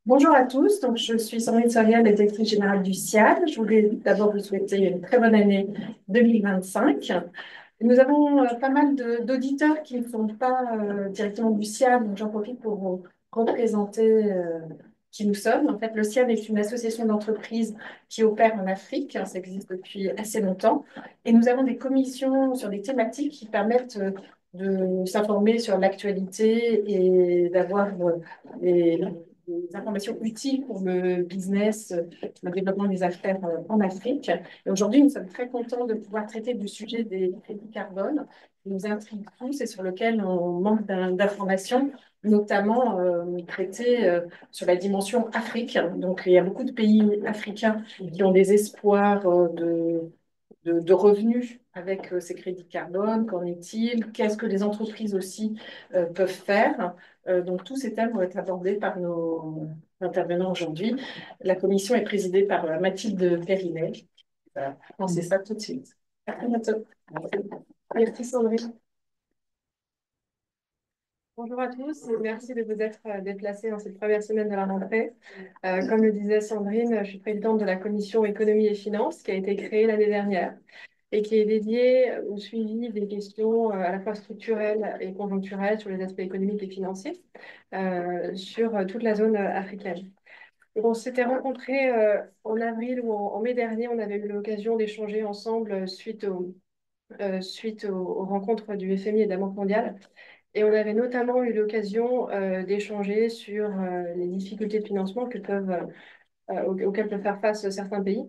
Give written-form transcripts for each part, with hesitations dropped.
Bonjour à tous, donc je suis Sandrine Soriel, la directrice générale du CIAD. Je voulais d'abord vous souhaiter une très bonne année 2025. Nous avons pas mal d'auditeurs qui ne sont pas directement du CIAD, donc j'en profite pour vous représenter qui nous sommes. En fait, le CIAD est une association d'entreprises qui opère en Afrique, ça existe depuis assez longtemps, et nous avons des commissions sur des thématiques qui permettent de s'informer sur l'actualité et d'avoir les des informations utiles pour le business, le développement des affaires en Afrique. Et aujourd'hui, nous sommes très contents de pouvoir traiter du sujet des crédits carbone qui nous intrigue tous et sur lequel on manque d'informations, notamment traiter sur la dimension Afrique. Donc, il y a beaucoup de pays africains qui ont des espoirs de revenus avec ces crédits carbone. Qu'en est-il? Qu'est-ce que les entreprises aussi peuvent faire? Donc, tous ces thèmes vont être abordés par nos intervenants aujourd'hui. La commission est présidée par Mathilde Périnet. Voilà, on sait ça tout de suite. À très bientôt. Merci Sandrine. Bonjour à tous et merci de vous être déplacés dans cette première semaine de la rentrée. Comme le disait Sandrine, je suis présidente de la commission économie et finances qui a été créée l'année dernière et qui est dédiée au suivi des questions à la fois structurelles et conjoncturelles sur les aspects économiques et financiers sur toute la zone africaine. Donc, on s'était rencontrés en avril ou en mai dernier, on avait eu l'occasion d'échanger ensemble suite aux rencontres du FMI et de la Banque mondiale. Et on avait notamment eu l'occasion d'échanger sur les difficultés de financement auxquelles peuvent faire face certains pays.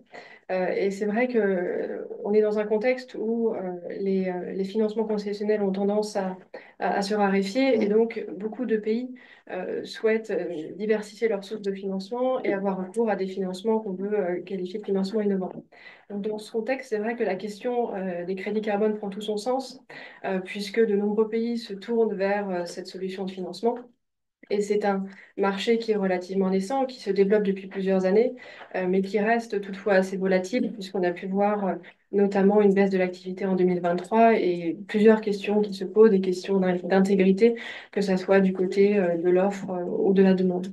Et c'est vrai que on est dans un contexte où les financements concessionnels ont tendance à se raréfier et donc beaucoup de pays souhaitent diversifier leurs sources de financement et avoir recours à des financements qu'on peut qualifier de financement innovants. Donc, dans ce contexte, c'est vrai que la question des crédits carbone prend tout son sens puisque de nombreux pays se tournent vers cette solution de financement. Et c'est un marché qui est relativement naissant, qui se développe depuis plusieurs années, mais qui reste toutefois assez volatile, puisqu'on a pu voir notamment une baisse de l'activité en 2023 et plusieurs questions qui se posent, des questions d'intégrité, que ce soit du côté de l'offre ou de la demande.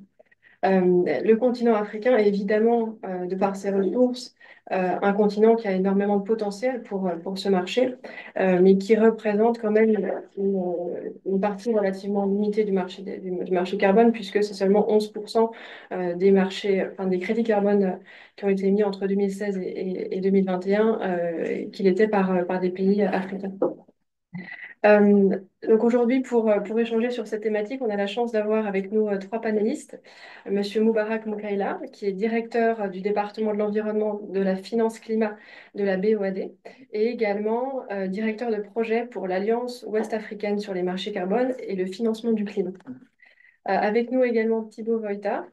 Le continent africain est évidemment, de par ses ressources, un continent qui a énormément de potentiel pour ce marché, mais qui représente quand même une partie relativement limitée du marché carbone, puisque c'est seulement 11% des marchés, enfin, des crédits carbone qui ont été mis entre 2016 et 2021, qu'il était par des pays africains. Donc aujourd'hui, pour échanger sur cette thématique, on a la chance d'avoir avec nous trois panélistes. Monsieur Moubarak Moukaïla, qui est directeur du département de l'environnement, de la finance climat de la BOAD, et également directeur de projet pour l'Alliance ouest-africaine sur les marchés carbone et le financement du climat. Avec nous également Thibaut Voïta,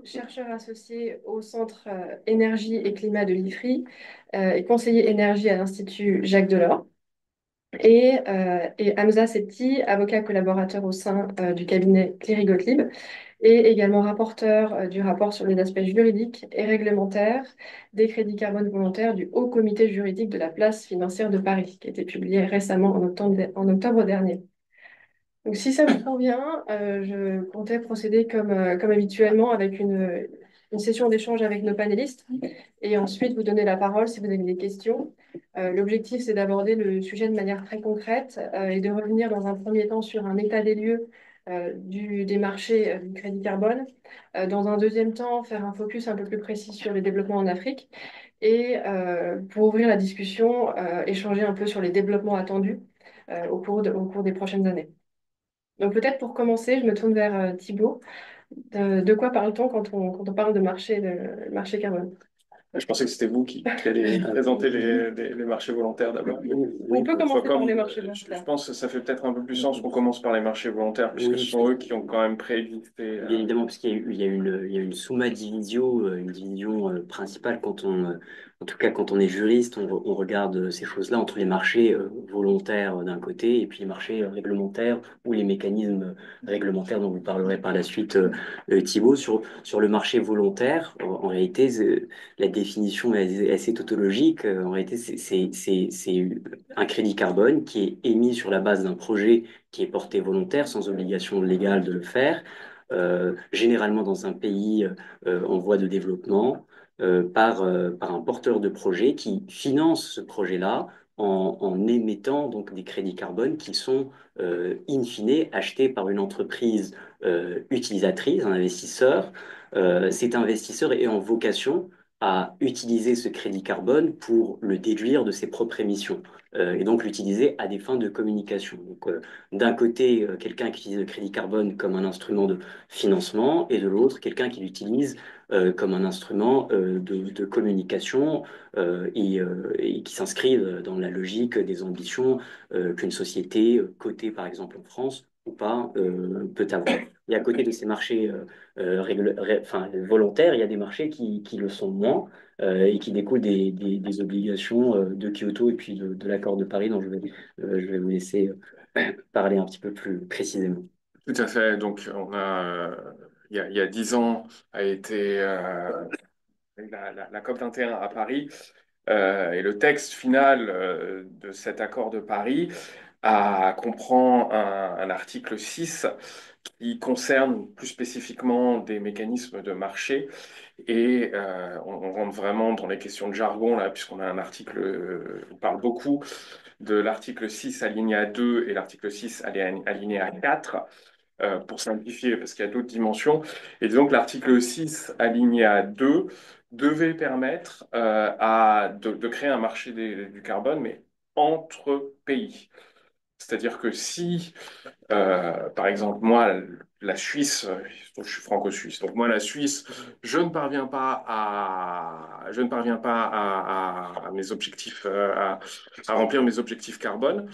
chercheur associé au Centre énergie et climat de l'IFRI et conseiller énergie à l'Institut Jacques Delors. Et Hamza Septi, avocat collaborateur au sein du cabinet Cléry Gottlieb, et également rapporteur du rapport sur les aspects juridiques et réglementaires des crédits carbone volontaires du Haut Comité juridique de la place financière de Paris, qui a été publié récemment en octobre dernier. Donc, si ça vous convient, je comptais procéder comme habituellement avec une session d'échange avec nos panélistes et ensuite vous donner la parole si vous avez des questions. L'objectif, c'est d'aborder le sujet de manière très concrète et de revenir dans un premier temps sur un état des lieux des marchés du crédit carbone. Dans un deuxième temps, faire un focus un peu plus précis sur les développements en Afrique. Et pour ouvrir la discussion, échanger un peu sur les développements attendus au cours des prochaines années. Donc peut-être pour commencer, je me tourne vers Thibaut. De quoi parle-t-on quand on parle de marché carbone? Je pensais que c'était vous qui alliez présenter les marchés volontaires d'abord. On Oui, peut soit commencer par les comme, marchés je volontaires. pense que ça fait peut-être un peu plus sens qu'on commence par les marchés volontaires, puisque ce Oui, sont eux qui ont quand même préexisté. bien évidemment, parce qu'il y a une summa divisio, une division principale en tout cas quand on est juriste, on regarde ces choses-là entre les marchés volontaires d'un côté et puis les marchés réglementaires ou les mécanismes réglementaires dont vous parlerez par la suite, Thibaut. Sur le marché volontaire, en réalité, la définition est assez tautologique. En réalité, c'est un crédit carbone qui est émis sur la base d'un projet qui est porté volontaire, sans obligation légale de le faire, généralement dans un pays en voie de développement, par un porteur de projet qui finance ce projet-là en émettant donc des crédits carbone qui sont in fine achetés par une entreprise utilisatrice, un investisseur. Cet investisseur est en vocation à utiliser ce crédit carbone pour le déduire de ses propres émissions et donc l'utiliser à des fins de communication. Donc, d'un côté, quelqu'un qui utilise le crédit carbone comme un instrument de financement et de l'autre, quelqu'un qui l'utilise comme un instrument de communication et qui s'inscrit dans la logique des ambitions qu'une société cotée, par exemple en France ou pas, peut avoir. Et à côté de ces marchés enfin, volontaires, il y a des marchés qui le sont moins et qui découlent des obligations de Kyoto et puis de l'accord de Paris dont je vais vous laisser parler un petit peu plus précisément. Tout à fait. Donc, il y a 10 ans, a été la COP 21 à Paris. Et le texte final de cet accord de Paris comprend un article 6 qui concerne plus spécifiquement des mécanismes de marché. Et on rentre vraiment dans les questions de jargon, là, puisqu'on a un article, on parle beaucoup de l'article 6 alinéa 2 et l'article 6 alinéa 4 pour simplifier, parce qu'il y a d'autres dimensions. Et donc, l'article 6, alinéa 2, devait permettre de créer un marché du carbone, mais entre pays. C'est-à-dire que si, par exemple, moi, la Suisse, je suis franco-suisse, donc moi, la Suisse, je ne parviens pas à mes objectifs, à remplir mes objectifs carbone,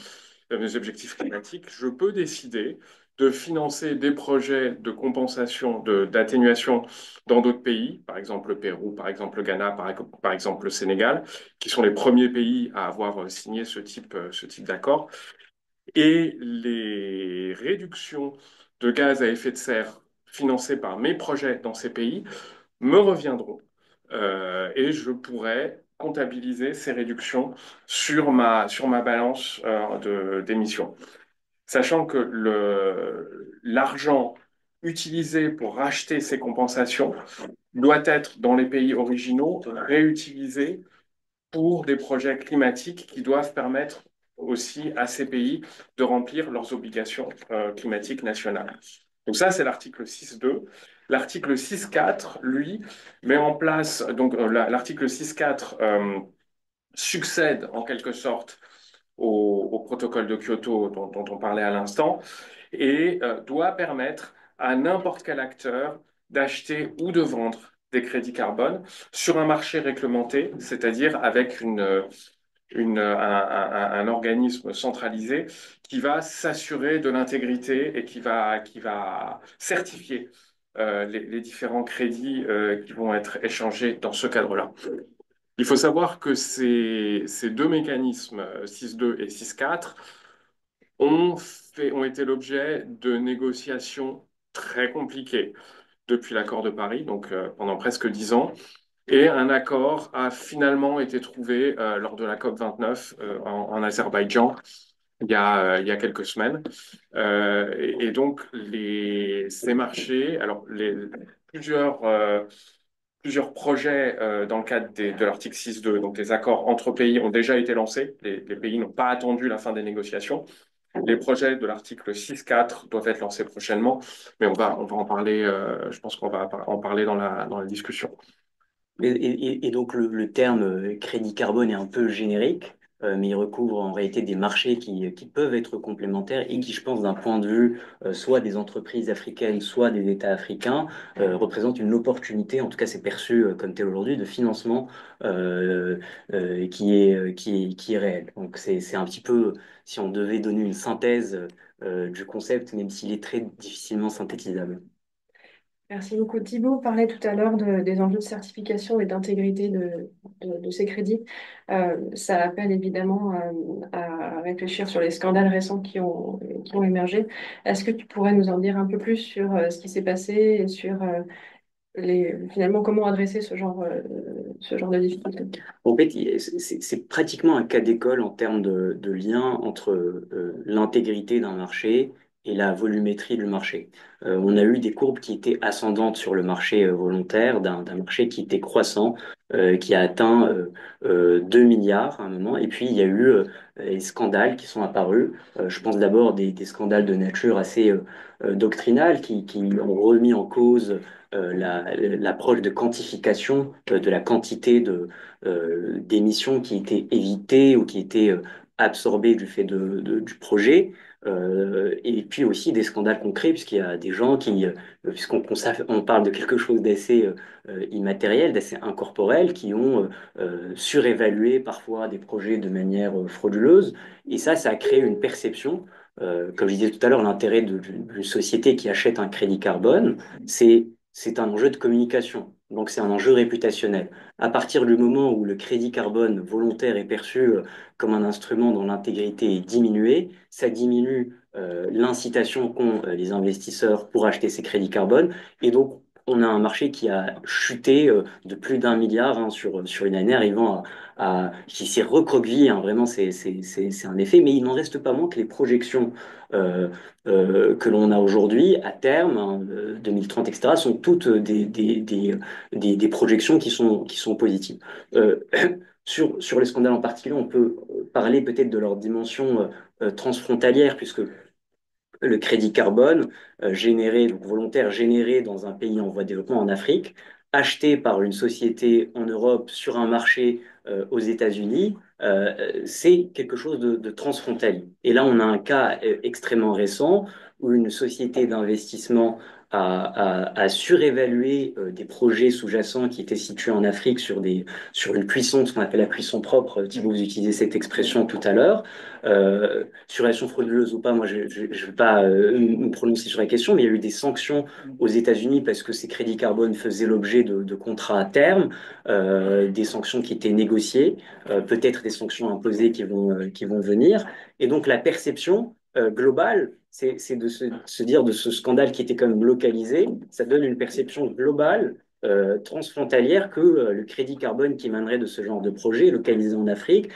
mes objectifs climatiques, je peux décider de financer des projets de compensation, d'atténuation dans d'autres pays, par exemple le Pérou, par exemple le Ghana, par exemple le Sénégal, qui sont les premiers pays à avoir signé ce type d'accord. Et les réductions de gaz à effet de serre financées par mes projets dans ces pays me reviendront. Et je pourrai comptabiliser ces réductions sur ma balance d'émissions. Sachant que l'argent utilisé pour racheter ces compensations doit être, dans les pays originaux, réutilisé pour des projets climatiques qui doivent permettre aussi à ces pays de remplir leurs obligations climatiques nationales. Donc ça, c'est l'article 6.2. L'article 6.4, lui, met en place, donc l'article 6.4 succède en quelque sorte au protocole de Kyoto dont on parlait à l'instant et doit permettre à n'importe quel acteur d'acheter ou de vendre des crédits carbone sur un marché réglementé, c'est-à-dire avec un organisme centralisé qui va s'assurer de l'intégrité et qui va certifier les différents crédits qui vont être échangés dans ce cadre-là. Il faut savoir que ces deux mécanismes, 6.2 et 6.4, ont été l'objet de négociations très compliquées depuis l'accord de Paris, donc pendant presque 10 ans. Et un accord a finalement été trouvé lors de la COP 29 en Azerbaïdjan il y a quelques semaines. Et donc, ces marchés, alors plusieurs projets dans le cadre de l'article 6.2, donc les accords entre pays ont déjà été lancés. Les pays n'ont pas attendu la fin des négociations. Les projets de l'article 6.4 doivent être lancés prochainement, mais on va en parler, je pense qu'on va en parler dans la discussion. Et donc le terme crédit carbone est un peu générique, mais il recouvre en réalité des marchés qui peuvent être complémentaires et qui, je pense, d'un point de vue soit des entreprises africaines, soit des États africains, représentent une opportunité, en tout cas c'est perçu comme tel aujourd'hui, de financement qui est réel. Donc c'est un petit peu, si on devait donner une synthèse du concept, même s'il est très difficilement synthétisable. Merci beaucoup. Thibaut parlait tout à l'heure des enjeux de certification et d'intégrité de ces crédits. Ça appelle évidemment à réfléchir sur les scandales récents qui ont émergé. Est-ce que tu pourrais nous en dire un peu plus sur ce qui s'est passé et sur finalement comment adresser ce genre de difficultés? En fait, c'est pratiquement un cas d'école en termes de lien entre l'intégrité d'un marché et la volumétrie du marché. On a eu des courbes qui étaient ascendantes sur le marché volontaire, d'un marché qui était croissant, qui a atteint 2 milliards à un moment. Et puis, il y a eu les scandales qui sont apparus. Je pense d'abord des scandales de nature assez doctrinale qui ont remis en cause l'approche de quantification de la quantité d'émissions qui étaient évitées ou qui étaient absorbées du fait du projet. Et puis aussi des scandales concrets, puisqu'il y a des gens on parle de quelque chose d'assez immatériel, d'assez incorporel, qui ont surévalué parfois des projets de manière frauduleuse. Et ça a créé une perception. Comme je disais tout à l'heure, l'intérêt d'une société qui achète un crédit carbone, c'est un enjeu de communication. Donc c'est un enjeu réputationnel. À partir du moment où le crédit carbone volontaire est perçu comme un instrument dont l'intégrité est diminuée, ça diminue l'incitation qu'ont les investisseurs pour acheter ces crédits carbone. Et donc, on a un marché qui a chuté de plus d'un milliard hein, sur une année, arrivant qui s'est recroquevillé. Hein, vraiment, c'est un effet. Mais il n'en reste pas moins que les projections euh, que l'on a aujourd'hui, à terme, hein, 2030, etc., sont toutes des projections qui sont positives. Euh, sur les scandales en particulier, on peut parler peut-être de leur dimension transfrontalière, puisque le crédit carbone généré, donc volontaire généré dans un pays en voie de développement, en Afrique, acheté par une société en Europe sur un marché aux États-Unis, c'est quelque chose de transfrontalier. Et là, on a un cas extrêmement récent où une société d'investissement a surévalué des projets sous-jacents qui étaient situés en Afrique sur une cuisson, ce qu'on appelle la cuisson propre. Thibaut, vous utilisez cette expression tout à l'heure. Sur relation frauduleuse ou pas, moi je ne vais pas me prononcer sur la question, mais il y a eu des sanctions aux États-Unis parce que ces crédits carbone faisaient l'objet de contrats à terme, des sanctions qui étaient négociées, peut-être des sanctions imposées qui vont venir. Et donc la perception globale, c'est de se dire de ce scandale qui était quand même localisé, ça donne une perception globale transfrontalière que le crédit carbone qui émanerait de ce genre de projet localisé en Afrique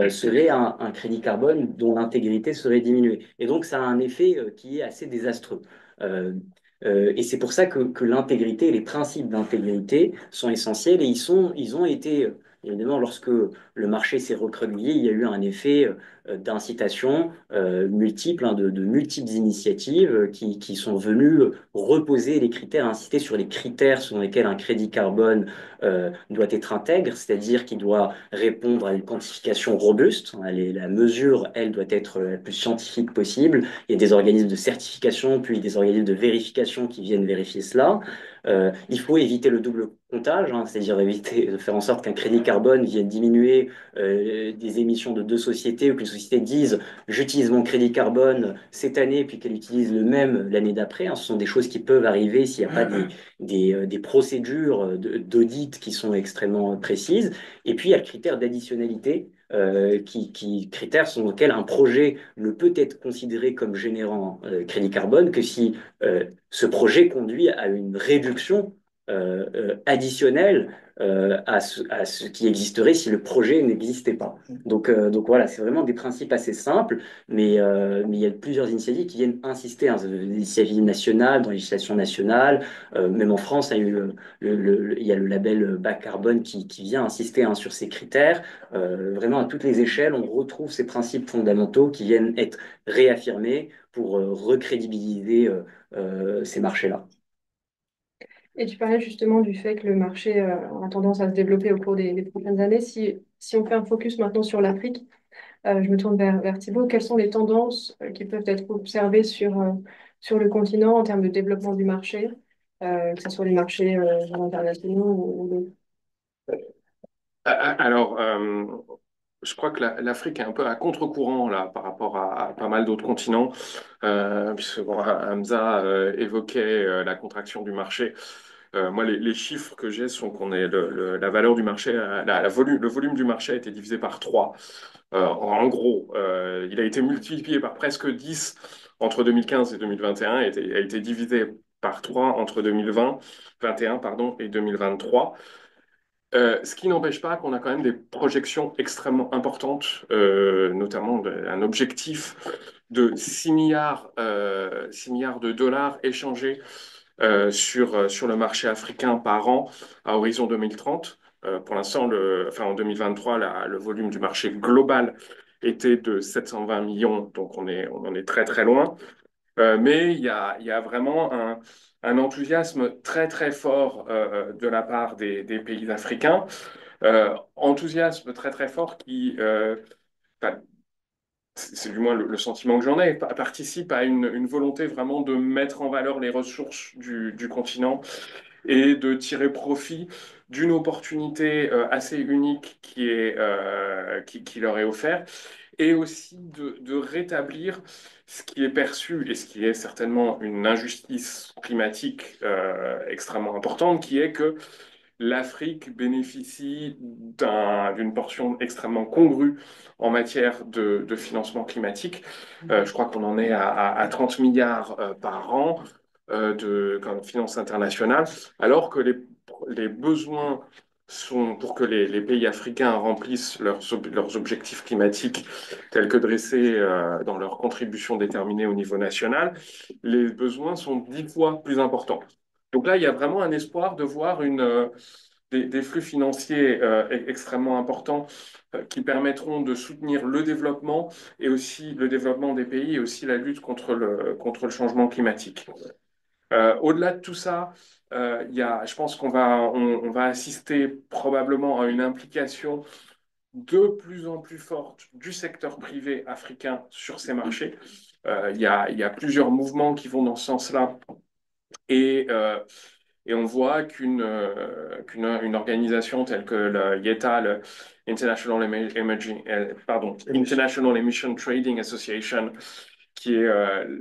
serait un crédit carbone dont l'intégrité serait diminuée. Et donc, ça a un effet qui est assez désastreux. Euh, et c'est pour ça que l'intégrité, les principes d'intégrité sont essentiels et ils ont été, évidemment, lorsque le marché s'est recroquevillé, il y a eu un effet d'incitation multiple, hein, de multiples initiatives qui sont venues reposer les critères, inciter sur les critères selon lesquels un crédit carbone doit être intègre, c'est-à-dire qu'il doit répondre à une quantification robuste. La mesure, elle, doit être la plus scientifique possible. Il y a des organismes de certification, puis des organismes de vérification qui viennent vérifier cela. Il faut éviter le double comptage, hein, c'est-à-dire éviter de faire en sorte qu'un crédit carbone vienne diminuer des émissions de deux sociétés ou qu'une société dise j'utilise mon crédit carbone cette année puis qu'elle utilise le même l'année d'après. Hein. Ce sont des choses qui peuvent arriver s'il n'y a pas des procédures d'audit qui sont extrêmement précises. Et puis, il y a le critère d'additionnalité, critères selon lequel un projet ne peut être considéré comme générant crédit carbone que si ce projet conduit à une réduction additionnelle à ce qui existerait si le projet n'existait pas. Donc voilà, c'est vraiment des principes assez simples, mais il y a plusieurs initiatives qui viennent insister, hein, des initiatives nationales, dans la législation nationale, même en France, il y a eu il y a le label bas carbone qui vient insister hein, sur ces critères. Vraiment, à toutes les échelles, on retrouve ces principes fondamentaux qui viennent être réaffirmés pour recrédibiliser ces marchés-là. Et tu parlais justement du fait que le marché a tendance à se développer au cours des prochaines années. Si on fait un focus maintenant sur l'Afrique, je me tourne vers Thibaut. Quelles sont les tendances qui peuvent être observées sur le continent en termes de développement du marché, que ce soit les marchés internationaux ou d'autres? Alors, je crois que l'Afrique est un peu à contre-courant là par rapport à pas mal d'autres continents, puisque bon, Hamza évoquait la contraction du marché. Moi, les chiffres que j'ai sont qu'on est la valeur du marché, le volume du marché a été divisé par 3. En gros, il a été multiplié par presque 10 entre 2015 et 2021 et a été divisé par 3 entre 2020, 21 pardon, et 2023. Ce qui n'empêche pas qu'on a quand même des projections extrêmement importantes, notamment un objectif de 6 milliards de dollars échangés sur le marché africain par an à horizon 2030. Pour l'instant, en 2023, le volume du marché global était de 720 millions, donc on en est très très loin. Mais il y a vraiment un enthousiasme très très fort de la part des pays africains, enthousiasme très très fort enfin, c'est du moins le sentiment que j'en ai, participe à une volonté vraiment de mettre en valeur les ressources du continent et de tirer profit d'une opportunité assez unique qui leur est offerte, et aussi de rétablir ce qui est perçu et ce qui est certainement une injustice climatique extrêmement importante, qui est que l'Afrique bénéficie d'une portion extrêmement congrue en matière de financement climatique. Je crois qu'on en est à 30 milliards par an comme finance internationale, alors que les besoins sont pour que les pays africains remplissent leurs objectifs climatiques tels que dressés dans leurs contributions déterminées au niveau national, les besoins sont 10 fois plus importants. Donc là, il y a vraiment un espoir de voir des flux financiers extrêmement importants qui permettront de soutenir le développement et aussi le développement des pays et aussi la lutte contre le changement climatique. Au-delà de tout ça, je pense on va assister probablement à une implication de plus en plus forte du secteur privé africain sur ces marchés. Il y a plusieurs mouvements qui vont dans ce sens-là. Et, euh, et on voit qu'une organisation telle que le IETA, le International Emission Trading Association, qui est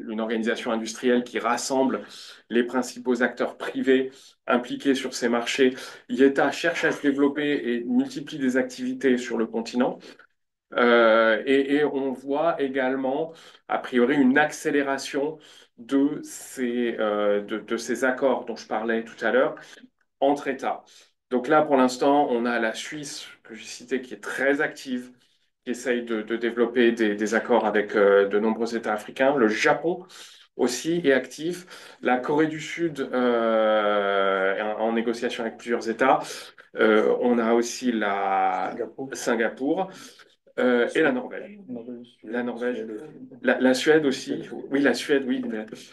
une organisation industrielle qui rassemble les principaux acteurs privés impliqués sur ces marchés. IETA cherche à se développer et multiplie des activités sur le continent. Et on voit également, a priori, une accélération de ces accords dont je parlais tout à l'heure entre États. Donc là, pour l'instant, on a la Suisse, que j'ai citée, qui est très active, qui essaye de développer des accords avec de nombreux États africains. Le Japon aussi est actif. La Corée du Sud en négociation avec plusieurs États. On a aussi Singapour. Et la Norvège. La Norvège. La Suède aussi. Oui, la Suède, oui.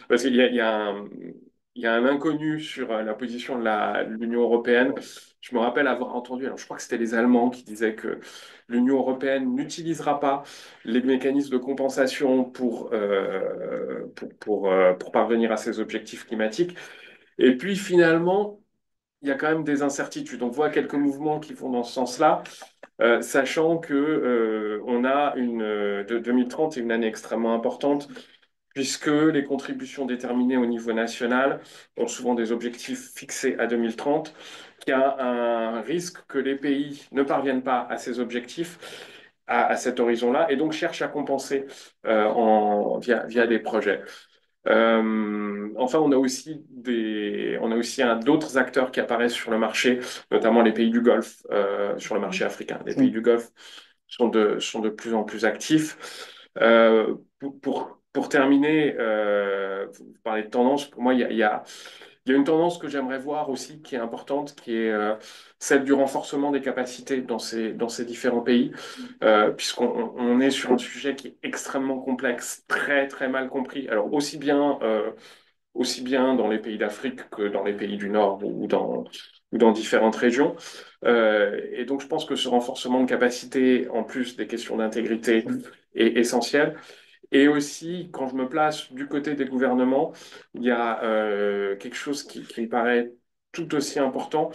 Parce il y a un inconnu sur la position de l'Union européenne. Je me rappelle avoir entendu, alors je crois que c'était les Allemands qui disaient que l'Union européenne n'utilisera pas les mécanismes de compensation pour parvenir à ses objectifs climatiques. Et puis finalement, il y a quand même des incertitudes. On voit quelques mouvements qui vont dans ce sens-là. Sachant que 2030 est une année extrêmement importante, puisque les contributions déterminées au niveau national ont souvent des objectifs fixés à 2030, qu'il y a un risque que les pays ne parviennent pas à ces objectifs à cet horizon-là, et donc cherchent à compenser via des projets. Enfin, on a aussi d'autres acteurs qui apparaissent sur le marché, notamment les pays du Golfe, sur le marché africain. Les pays du Golfe sont de plus en plus actifs. Pour terminer, vous parlez de tendance, pour moi, il y a une tendance que j'aimerais voir aussi qui est importante, qui est celle du renforcement des capacités dans ces différents pays, puisqu'on est sur un sujet qui est extrêmement complexe, très très mal compris. Alors aussi bien dans les pays d'Afrique que dans les pays du Nord ou dans différentes régions. Et donc je pense que ce renforcement de capacité, en plus des questions d'intégrité, est essentiel. Et aussi, quand je me place du côté des gouvernements, il y a quelque chose qui me paraît tout aussi important,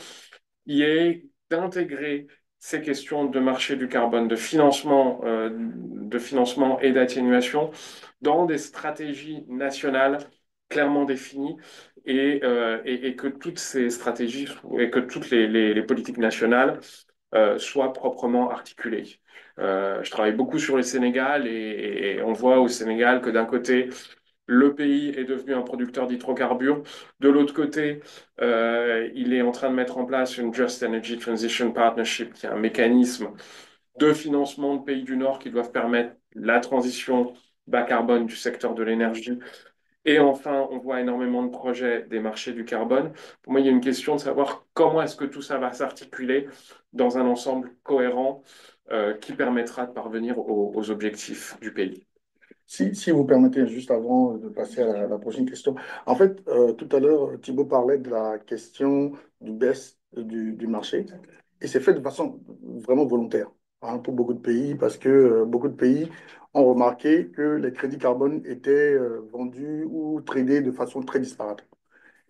qui est d'intégrer ces questions de marché du carbone, de financement et d'atténuation dans des stratégies nationales clairement définies et que toutes ces stratégies et que toutes les politiques nationales soient proprement articulées. Je travaille beaucoup sur le Sénégal et on voit au Sénégal que d'un côté, le pays est devenu un producteur d'hydrocarbures. De l'autre côté, il est en train de mettre en place une Just Energy Transition Partnership, qui est un mécanisme de financement de pays du Nord qui doivent permettre la transition bas carbone du secteur de l'énergie. Et enfin, on voit énormément de projets des marchés du carbone. Pour moi, il y a une question de savoir comment est-ce que tout ça va s'articuler dans un ensemble cohérent qui permettra de parvenir aux objectifs du pays. Si vous permettez, juste avant de passer à la prochaine question. En fait, tout à l'heure, Thibaut parlait de la question du baisse du marché. Et c'est fait de façon vraiment volontaire, hein, pour beaucoup de pays, parce que beaucoup de pays ont remarqué que les crédits carbone étaient vendus ou tradés de façon très disparate.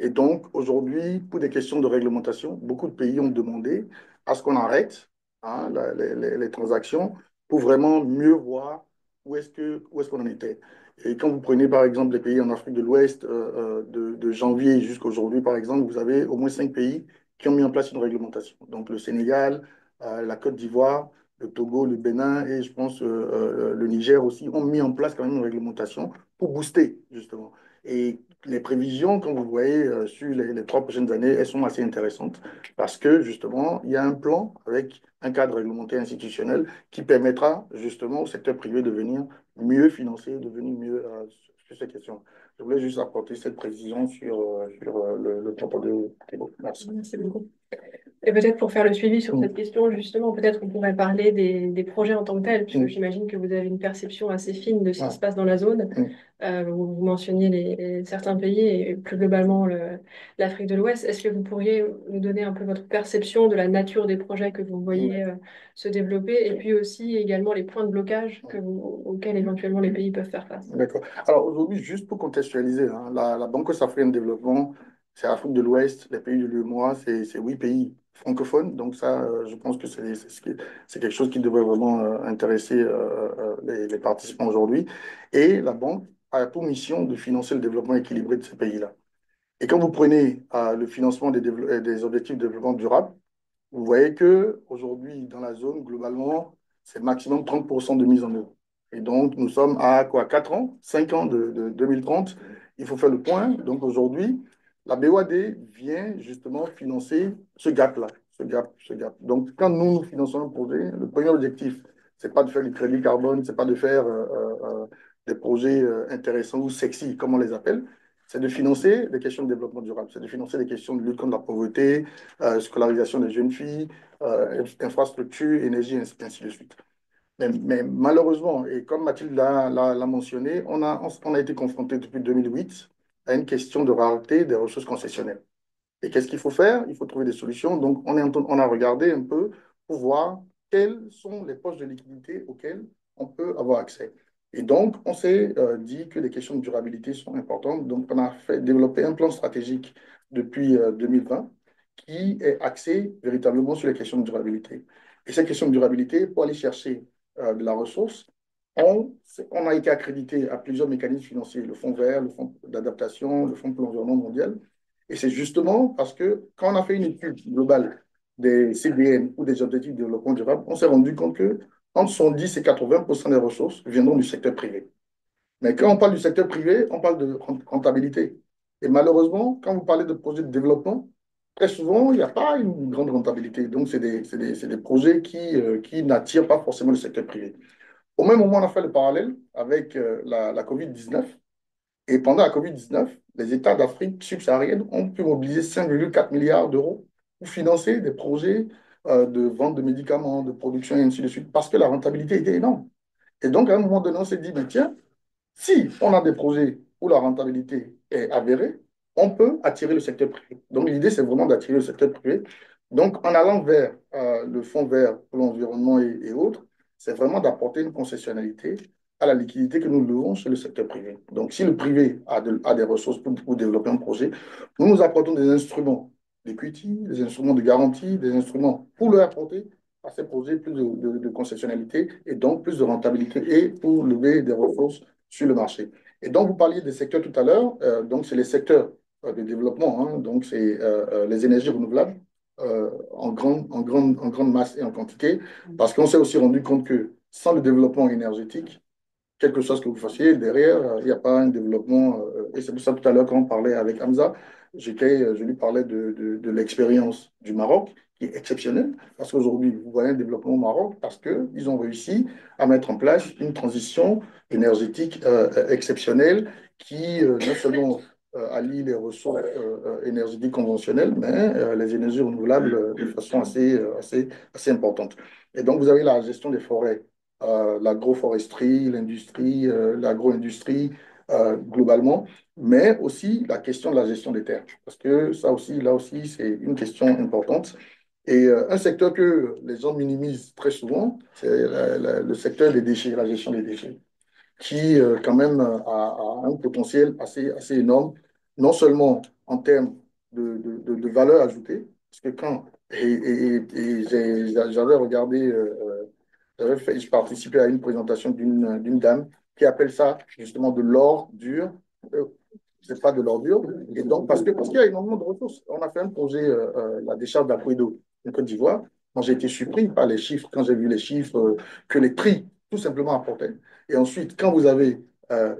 Et donc, aujourd'hui, pour des questions de réglementation, beaucoup de pays ont demandé à ce qu'on arrête, hein, les transactions pour vraiment mieux voir où est-ce qu'on en était. Et quand vous prenez, par exemple, les pays en Afrique de l'Ouest, de janvier jusqu'à aujourd'hui, par exemple, vous avez au moins 5 pays qui ont mis en place une réglementation. Donc, le Sénégal, la Côte d'Ivoire, le Togo, le Bénin et je pense le Niger aussi ont mis en place quand même une réglementation pour booster, justement. Et les prévisions, comme vous voyez, sur les 3 prochaines années, elles sont assez intéressantes parce que, justement, il y a un plan avec un cadre réglementaire institutionnel qui permettra, justement, au secteur privé de venir mieux financer, de venir mieux sur ces questions. Je voulais juste apporter cette précision sur le propos de Thibaut. Merci. Merci beaucoup. Et peut-être pour faire le suivi sur Mm. cette question, justement, peut-être qu'on pourrait parler des projets en tant que tels, puisque Mm. j'imagine que vous avez une perception assez fine de ce qui Ouais. se passe dans la zone. Mm. Vous mentionniez certains pays et plus globalement l'Afrique de l'Ouest. Est-ce que vous pourriez nous donner un peu votre perception de la nature des projets que vous voyez se développer et puis aussi également les points de blocage auxquels éventuellement les pays peuvent faire face? D'accord. Alors aujourd'hui, juste pour contextualiser, hein, la Banque saharienne de développement, c'est Afrique de l'Ouest, les pays de l'UEMOA, c'est 8 pays francophones. Donc ça, je pense que c'est quelque chose qui devrait vraiment intéresser les participants aujourd'hui. Et la banque a pour mission de financer le développement équilibré de ces pays-là. Et quand vous prenez le financement des objectifs de développement durable, vous voyez que aujourd'hui dans la zone, globalement, c'est maximum 30% de mise en œuvre. Et donc, nous sommes à quoi, 4 ans, 5 ans de 2030. Il faut faire le point. Donc, aujourd'hui, la BOAD vient justement financer ce gap-là, ce gap. Donc, quand nous finançons un projet, le premier objectif, c'est pas de faire du crédit carbone, c'est pas de faire des projets intéressants ou sexy, comme on les appelle. C'est de financer des questions de développement durable, c'est de financer des questions de lutte contre la pauvreté, scolarisation des jeunes filles, infrastructure, énergie, ainsi de suite. Mais malheureusement, et comme Mathilde l'a mentionné, on a été confronté depuis 2008 à une question de rareté des ressources concessionnelles. Et qu'est-ce qu'il faut faire? Il faut trouver des solutions. Donc, on a regardé un peu pour voir quelles sont les poches de liquidité auxquelles on peut avoir accès. Et donc, on s'est dit que les questions de durabilité sont importantes. Donc, on a développé un plan stratégique depuis 2020 qui est axé véritablement sur les questions de durabilité. Et ces questions de durabilité, pour aller chercher de la ressource, on a été accrédité à plusieurs mécanismes financiers, le Fonds vert, le Fonds d'adaptation, le Fonds pour l'environnement mondial. Et c'est justement parce que quand on a fait une étude globale des CDN ou des objectifs de développement durable, on s'est rendu compte que entre 70 et 80% des ressources viendront du secteur privé. Mais quand on parle du secteur privé, on parle de rentabilité. Et malheureusement, quand vous parlez de projets de développement, très souvent, il n'y a pas une grande rentabilité. Donc, c'est des projets qui n'attirent pas forcément le secteur privé. Au même moment, on a fait le parallèle avec la COVID-19. Et pendant la COVID-19, les États d'Afrique subsaharienne ont pu mobiliser 5,4 milliards d'euros pour financer des projets de vente de médicaments, de production et ainsi de suite, parce que la rentabilité était énorme. Et donc, à un moment donné, on s'est dit, mais tiens, si on a des projets où la rentabilité est avérée, on peut attirer le secteur privé. Donc, l'idée, c'est vraiment d'attirer le secteur privé. Donc, en allant vers le fonds vert pour l'environnement et autres, c'est vraiment d'apporter une concessionnalité à la liquidité que nous levons chez le secteur privé. Donc, si le privé a des ressources pour développer un projet, nous apportons des instruments d'equity, des instruments de garantie, des instruments pour leur apporter à ces projets plus de concessionnalité et donc plus de rentabilité et pour lever des ressources sur le marché. Et donc, vous parliez des secteurs tout à l'heure, donc c'est les secteurs de développement, hein, donc c'est les énergies renouvelables en grande masse et en quantité, parce qu'on s'est aussi rendu compte que sans le développement énergétique, quelque chose que vous fassiez, derrière, il n'y a pas un développement. Et c'est pour ça tout à l'heure, quand on parlait avec Hamza, je lui parlais de l'expérience du Maroc, qui est exceptionnel, parce qu'aujourd'hui, vous voyez un développement au Maroc, parce qu'ils ont réussi à mettre en place une transition énergétique exceptionnelle qui non seulement allie les ressources énergétiques conventionnelles, mais les énergies renouvelables de façon assez importante. Et donc, vous avez la gestion des forêts, l'agroforesterie, l'industrie, l'agro-industrie, globalement, mais aussi la question de la gestion des terres. Parce que ça aussi, là aussi, c'est une question importante. Et un secteur que les gens minimisent très souvent, c'est le secteur des déchets, la gestion des déchets, qui quand même a un potentiel assez énorme, non seulement en termes de valeur ajoutée, parce que quand, j'avais regardé, je participais à une présentation d'une dame qui appelle ça justement de l'or dur. Euh, c'est pas de l'ordure. Et donc, parce qu'il y a énormément de ressources. On a fait un projet, la décharge d'Apuedo en Côte d'Ivoire. Moi, j'ai été surpris par les chiffres, quand j'ai vu les chiffres que les prix, tout simplement, apportaient. Et ensuite, quand vous arrivez à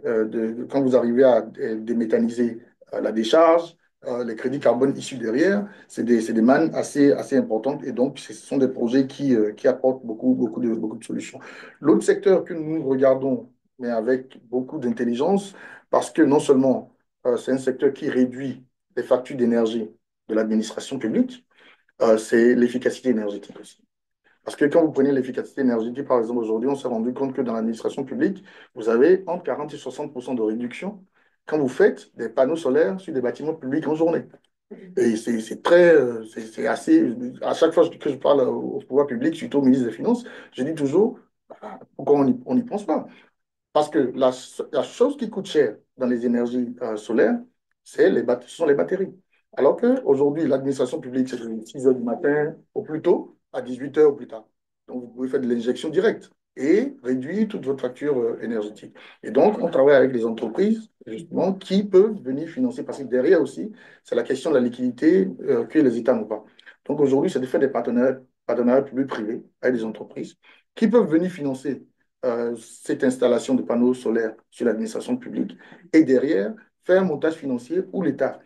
déméthaniser la décharge, les crédits carbone issus derrière, c'est des mannes assez importantes. Et donc, ce sont des projets qui apportent beaucoup de solutions. L'autre secteur que nous regardons, mais avec beaucoup d'intelligence, parce que non seulement c'est un secteur qui réduit les factures d'énergie de l'administration publique, c'est l'efficacité énergétique aussi. Parce que quand vous prenez l'efficacité énergétique, par exemple, aujourd'hui, on s'est rendu compte que dans l'administration publique, vous avez entre 40 et 60% de réduction quand vous faites des panneaux solaires sur des bâtiments publics en journée. Et c'est très, c'est assez, à chaque fois que je parle au pouvoir public, surtout au ministre des Finances, je dis toujours, bah, pourquoi on n'y pense pas? Parce que la chose qui coûte cher dans les énergies solaires, ce sont les batteries. Alors qu'aujourd'hui, l'administration publique, c'est de 6 heures du matin au plus tôt à 18 heures au plus tard. Donc, vous pouvez faire de l'injection directe et réduire toute votre facture énergétique. Et donc, on travaille avec les entreprises, justement, qui peuvent venir financer. Parce que derrière aussi, c'est la question de la liquidité que les États n'ont pas. Donc, aujourd'hui, c'est de faire des partenariats publics-privés avec des entreprises qui peuvent venir financer cette installation de panneaux solaires sur l'administration publique et derrière faire un montage financier où l'État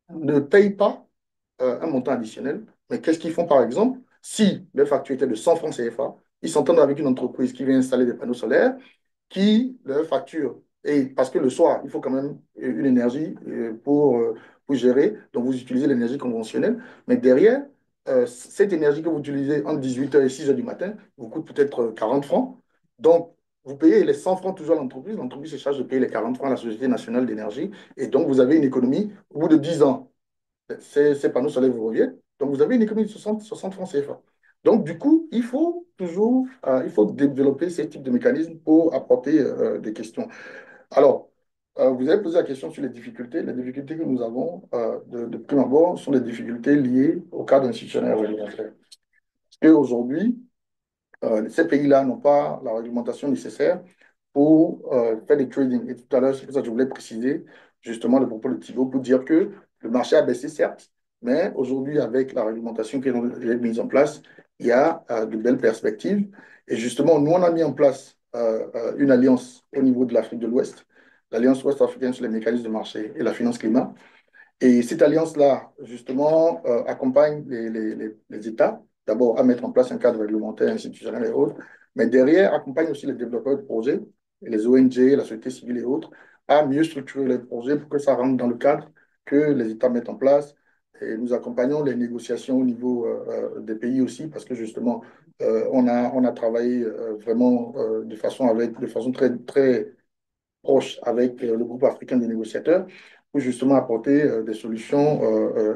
ne paye pas un montant additionnel. Mais qu'est-ce qu'ils font par exemple? Si leur facture était de 100 francs CFA, ils s'entendent avec une entreprise qui vient installer des panneaux solaires qui leur facture. Et parce que le soir, il faut quand même une énergie pour gérer. Donc, vous utilisez l'énergie conventionnelle. Mais derrière, cette énergie que vous utilisez entre 18 heures et 6 heures du matin vous coûte peut-être 40 francs. Donc, vous payez les 100 francs toujours à l'entreprise. L'entreprise se charge de payer les 40 francs à la Société nationale d'énergie. Et donc, vous avez une économie au bout de 10 ans. Ces panneaux solaires vous reviennent. Donc, vous avez une économie de 60 francs CFA. Donc, du coup, il faut développer ces types de mécanismes pour apporter des questions. Alors, vous avez posé la question sur les difficultés. Les difficultés que nous avons de prime abord sont les difficultés liées au cadre institutionnel réglementaire. Parce qu'aujourd'hui, ces pays-là n'ont pas la réglementation nécessaire pour faire des trading. Et tout à l'heure, c'est pour ça que je voulais préciser justement le propos de Thibault pour dire que le marché a baissé, certes, mais aujourd'hui, avec la réglementation qui est mise en place, il y a de belles perspectives. Et justement, nous, on a mis en place une alliance au niveau de l'Afrique de l'Ouest, l'Alliance ouest-africaine sur les mécanismes de marché et la finance climat. Et cette alliance-là, justement, accompagne les États, d'abord à mettre en place un cadre réglementaire, institutionnel et autres, mais derrière, accompagne aussi les développeurs de projets, les ONG, la société civile et autres, à mieux structurer les projets pour que ça rentre dans le cadre que les États mettent en place. Et nous accompagnons les négociations au niveau des pays aussi, parce que justement, on a travaillé vraiment de façon très, très proche avec le groupe africain des négociateurs pour justement apporter des solutions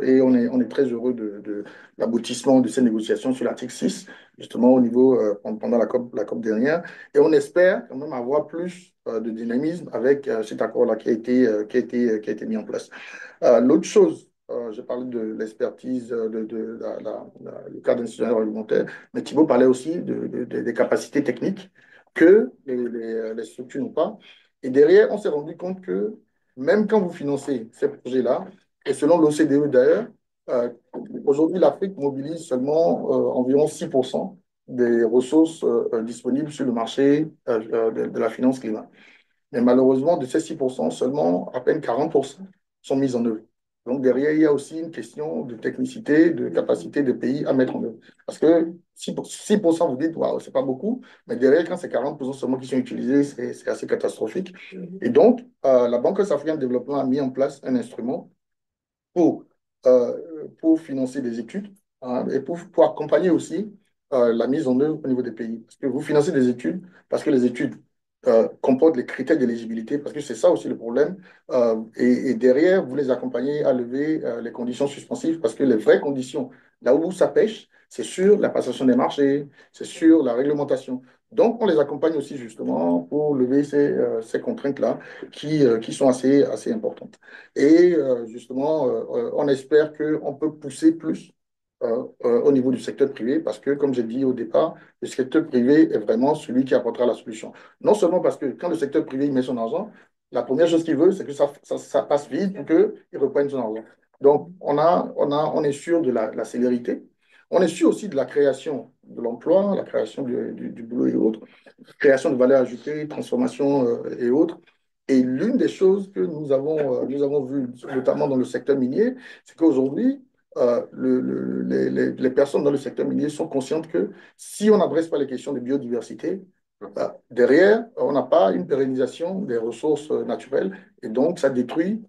et on est très heureux de l'aboutissement de ces négociations sur l'article 6, justement au niveau pendant la COP dernière. Et on espère quand même avoir plus de dynamisme avec cet accord-là qui a été mis en place. L'autre chose, j'ai parlé de l'expertise, le cadre institutionnel réglementaire, mais Thibault parlait aussi des capacités techniques que les structures n'ont pas. Et derrière, on s'est rendu compte que même quand vous financez ces projets-là, et selon l'OCDE d'ailleurs, euh, aujourd'hui, l'Afrique mobilise seulement environ 6% des ressources disponibles sur le marché de la finance climat. Mais malheureusement, de ces 6%, seulement à peine 40% sont mises en œuvre. Donc derrière, il y a aussi une question de technicité, de capacité des pays à mettre en œuvre. Parce que 6%, vous dites, waouh, c'est pas beaucoup, mais derrière, quand c'est 40% seulement qui sont utilisés, c'est assez catastrophique. Et donc, la Banque africaine de développement a mis en place un instrument pour, pour financer des études, hein, et pour accompagner aussi la mise en œuvre au niveau des pays. Parce que vous financez des études, parce que les études comportent les critères d'éligibilité, parce que c'est ça aussi le problème. Et derrière, vous les accompagnez à lever les conditions suspensives, parce que les vraies conditions, là où ça pêche, c'est sur la passation des marchés, c'est sur la réglementation. Donc, on les accompagne aussi justement pour lever ces contraintes-là qui sont assez importantes. Et justement, on espère qu'on peut pousser plus au niveau du secteur privé parce que, comme j'ai dit au départ, le secteur privé est vraiment celui qui apportera la solution. Non seulement parce que quand le secteur privé il met son argent, la première chose qu'il veut, c'est que ça passe vite pour qu'il reprenne son argent. Donc, on est sûr de la célérité. On est sûr aussi de la création de l'emploi, la création du boulot et autres, création de valeur ajoutée, transformation et autres. Et l'une des choses que nous avons vues, notamment dans le secteur minier, c'est qu'aujourd'hui, les personnes dans le secteur minier sont conscientes que si on n'adresse pas les questions de biodiversité, derrière, on n'a pas une pérennisation des ressources naturelles et donc ça détruit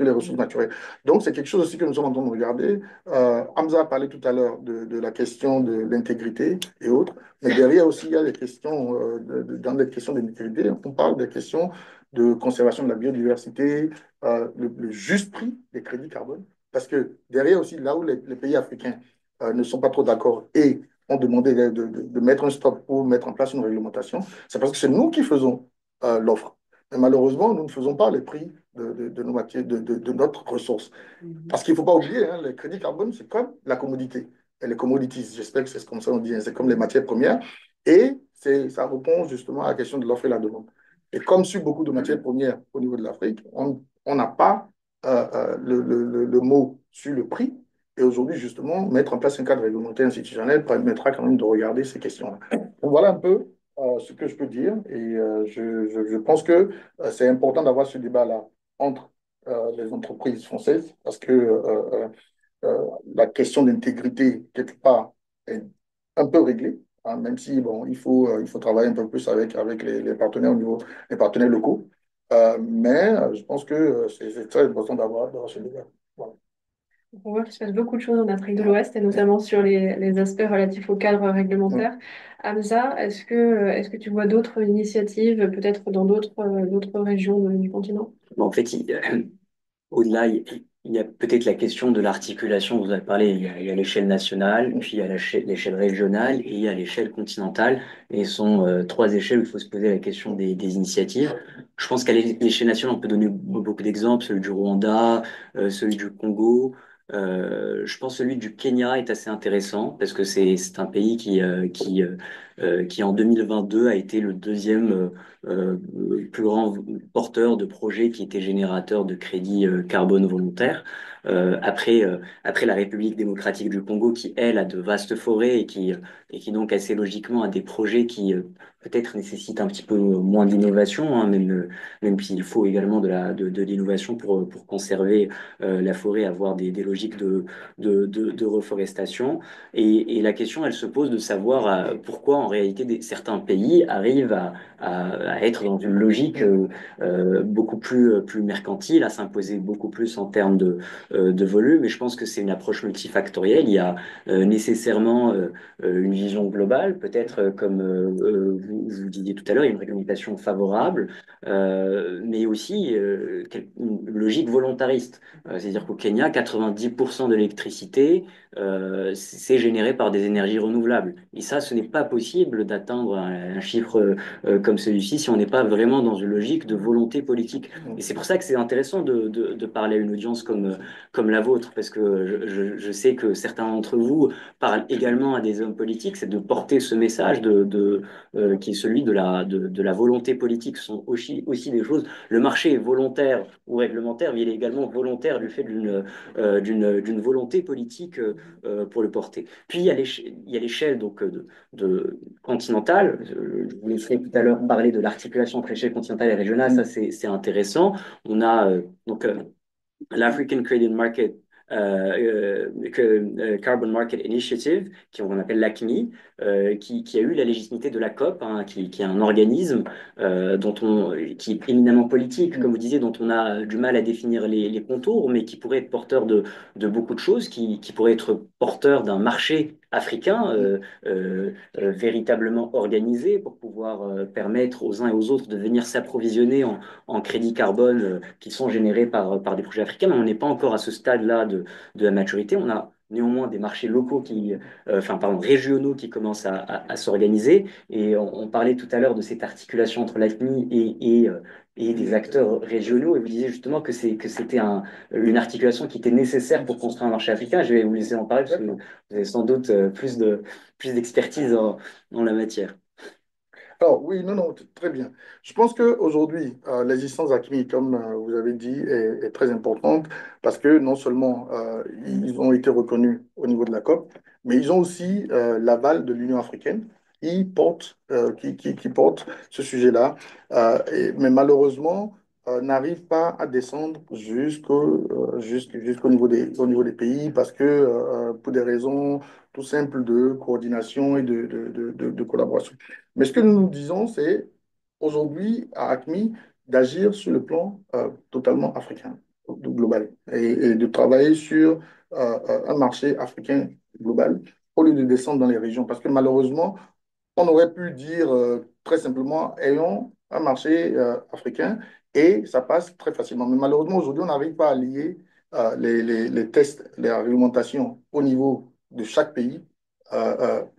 les ressources naturelles. Donc, c'est quelque chose aussi que nous sommes en train de regarder. Hamza a parlé tout à l'heure de la question de l'intégrité et autres, mais derrière aussi, il y a des questions, dans les questions d'intégrité, on parle des questions de conservation de la biodiversité, le juste prix des crédits carbone, parce que derrière aussi, là où les pays africains ne sont pas trop d'accord et ont demandé de mettre un stop pour mettre en place une réglementation, c'est parce que c'est nous qui faisons l'offre. Mais malheureusement, nous ne faisons pas les prix de nos matières, de notre ressource. Parce qu'il ne faut pas oublier, hein, les crédits carbone, c'est comme la commodité. Et les commodities, j'espère que c'est comme ça on dit, hein, c'est comme les matières premières. Et ça répond justement à la question de l'offre et la demande. Et comme sur beaucoup de matières premières au niveau de l'Afrique, on n'a pas le mot sur le prix. Et aujourd'hui, justement, mettre en place un cadre réglementaire institutionnel permettra quand même de regarder ces questions-là. Donc voilà un peu ce que je peux dire. Et je pense que c'est important d'avoir ce débat-là entre les entreprises françaises parce que la question d'intégrité, quelque part, est un peu réglée, hein, même si bon, il faut travailler un peu plus avec les partenaires au niveau, les partenaires locaux. Mais je pense que c'est très important d'avoir ce débat. Voilà. On voit qu'il se passe beaucoup de choses en Afrique de l'Ouest, et notamment sur les aspects relatifs au cadre réglementaire. Hamza, est-ce que tu vois d'autres initiatives, peut-être dans d'autres régions du continent? Bon, en fait, au-delà, il y a peut-être la question de l'articulation, vous avez parlé, il y a l'échelle nationale, puis il y a l'échelle régionale et il y a l'échelle continentale. Et ce sont trois échelles où il faut se poser la question des initiatives. Je pense qu'à l'échelle nationale, on peut donner beaucoup d'exemples, celui du Rwanda, celui du Congo. Je pense que celui du Kenya est assez intéressant parce que c'est un pays qui en 2022 a été le deuxième plus grand porteur de projets qui était générateur de crédits carbone volontaires. Après la République démocratique du Congo, qui, elle, a de vastes forêts et qui donc, assez logiquement, a des projets qui peut-être nécessitent un petit peu moins d'innovation, hein, même s'il faut également de l'innovation pour conserver la forêt, avoir des logiques de reforestation. Et la question, elle se pose de savoir pourquoi, en réalité, certains pays arrivent à être dans une logique beaucoup plus mercantile, à s'imposer beaucoup plus en termes de volume. Et je pense que c'est une approche multifactorielle. Il y a nécessairement une vision globale, peut-être comme vous disiez tout à l'heure, il y a une réglementation favorable, mais aussi une logique volontariste. C'est-à-dire qu'au Kenya, 90% de l'électricité, c'est généré par des énergies renouvelables. Et ça, ce n'est pas possible d'atteindre un chiffre comme celui-ci si on n'est pas vraiment dans une logique de volonté politique. Et c'est pour ça que c'est intéressant de parler à une audience comme la vôtre, parce que je sais que certains d'entre vous parlent également à des hommes politiques, c'est de porter ce message qui est celui de la volonté politique. Ce sont aussi des choses. Le marché est volontaire ou réglementaire, mais il est également volontaire du fait d'une volonté politique pour le porter. Puis il y a l'échelle donc continentale. Je vous laisserai tout à l'heure parler de l'articulation entre l'échelle continentale et régionale. Ça, c'est intéressant. On a l'African Credit Market Carbon Market Initiative, qu'on appelle l'ACMI, qui a eu la légitimité de la COP, hein, qui est un organisme qui est éminemment politique, comme vous disiez, dont on a du mal à définir les contours, mais qui pourrait être porteur de beaucoup de choses, qui pourrait être porteur d'un marché africain véritablement organisé pour pouvoir permettre aux uns et aux autres de venir s'approvisionner en crédits carbone qui sont générés par des projets africains, mais on n'est pas encore à ce stade-là de la maturité. On a néanmoins des marchés locaux enfin, pardon, régionaux qui commencent à s'organiser. Et on parlait tout à l'heure de cette articulation entre l'ACMI et des acteurs régionaux. Et vous disiez justement que c'était une articulation qui était nécessaire pour construire un marché africain. Je vais vous laisser en parler parce que vous avez sans doute plus d'expertise en la matière. Alors, oui, non, non, très bien. Je pense qu'aujourd'hui, l'existence d'Acme, comme vous avez dit, est très importante parce que non seulement ils ont été reconnus au niveau de la COP, mais ils ont aussi l'aval de l'Union africaine qui porte ce sujet-là. Mais malheureusement, n'arrive pas à descendre jusqu'au au niveau des pays parce que pour des raisons tout simples de coordination et de collaboration. Mais ce que nous nous disons, c'est aujourd'hui à ACMI d'agir sur le plan totalement africain, global, et de travailler sur un marché africain global au lieu de descendre dans les régions. Parce que malheureusement, on aurait pu dire très simplement, ayons un marché africain et ça passe très facilement. Mais malheureusement, aujourd'hui, on n'arrive pas à lier les tests, les réglementations au niveau de chaque pays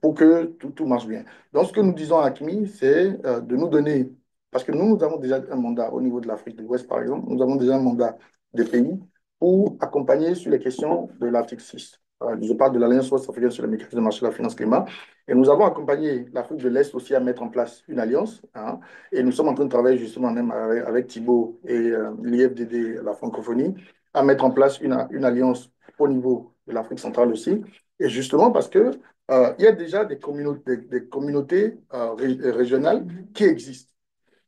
pour que tout marche bien. Donc, ce que nous disons à ACMI, c'est de nous donner, parce que nous avons déjà un mandat au niveau de l'Afrique de l'Ouest, par exemple, nous avons déjà un mandat des pays pour accompagner sur les questions de l'article 6. Je parle de l'Alliance ouest-africaine sur le mécanisme de marché de la finance climat. Et nous avons accompagné l'Afrique de l'Est aussi à mettre en place une alliance. Hein, et nous sommes en train de travailler justement même avec Thibault et l'IFDD, la francophonie, à mettre en place une alliance au niveau de l'Afrique centrale aussi. Et justement parce que il y a déjà des communautés régionales qui existent.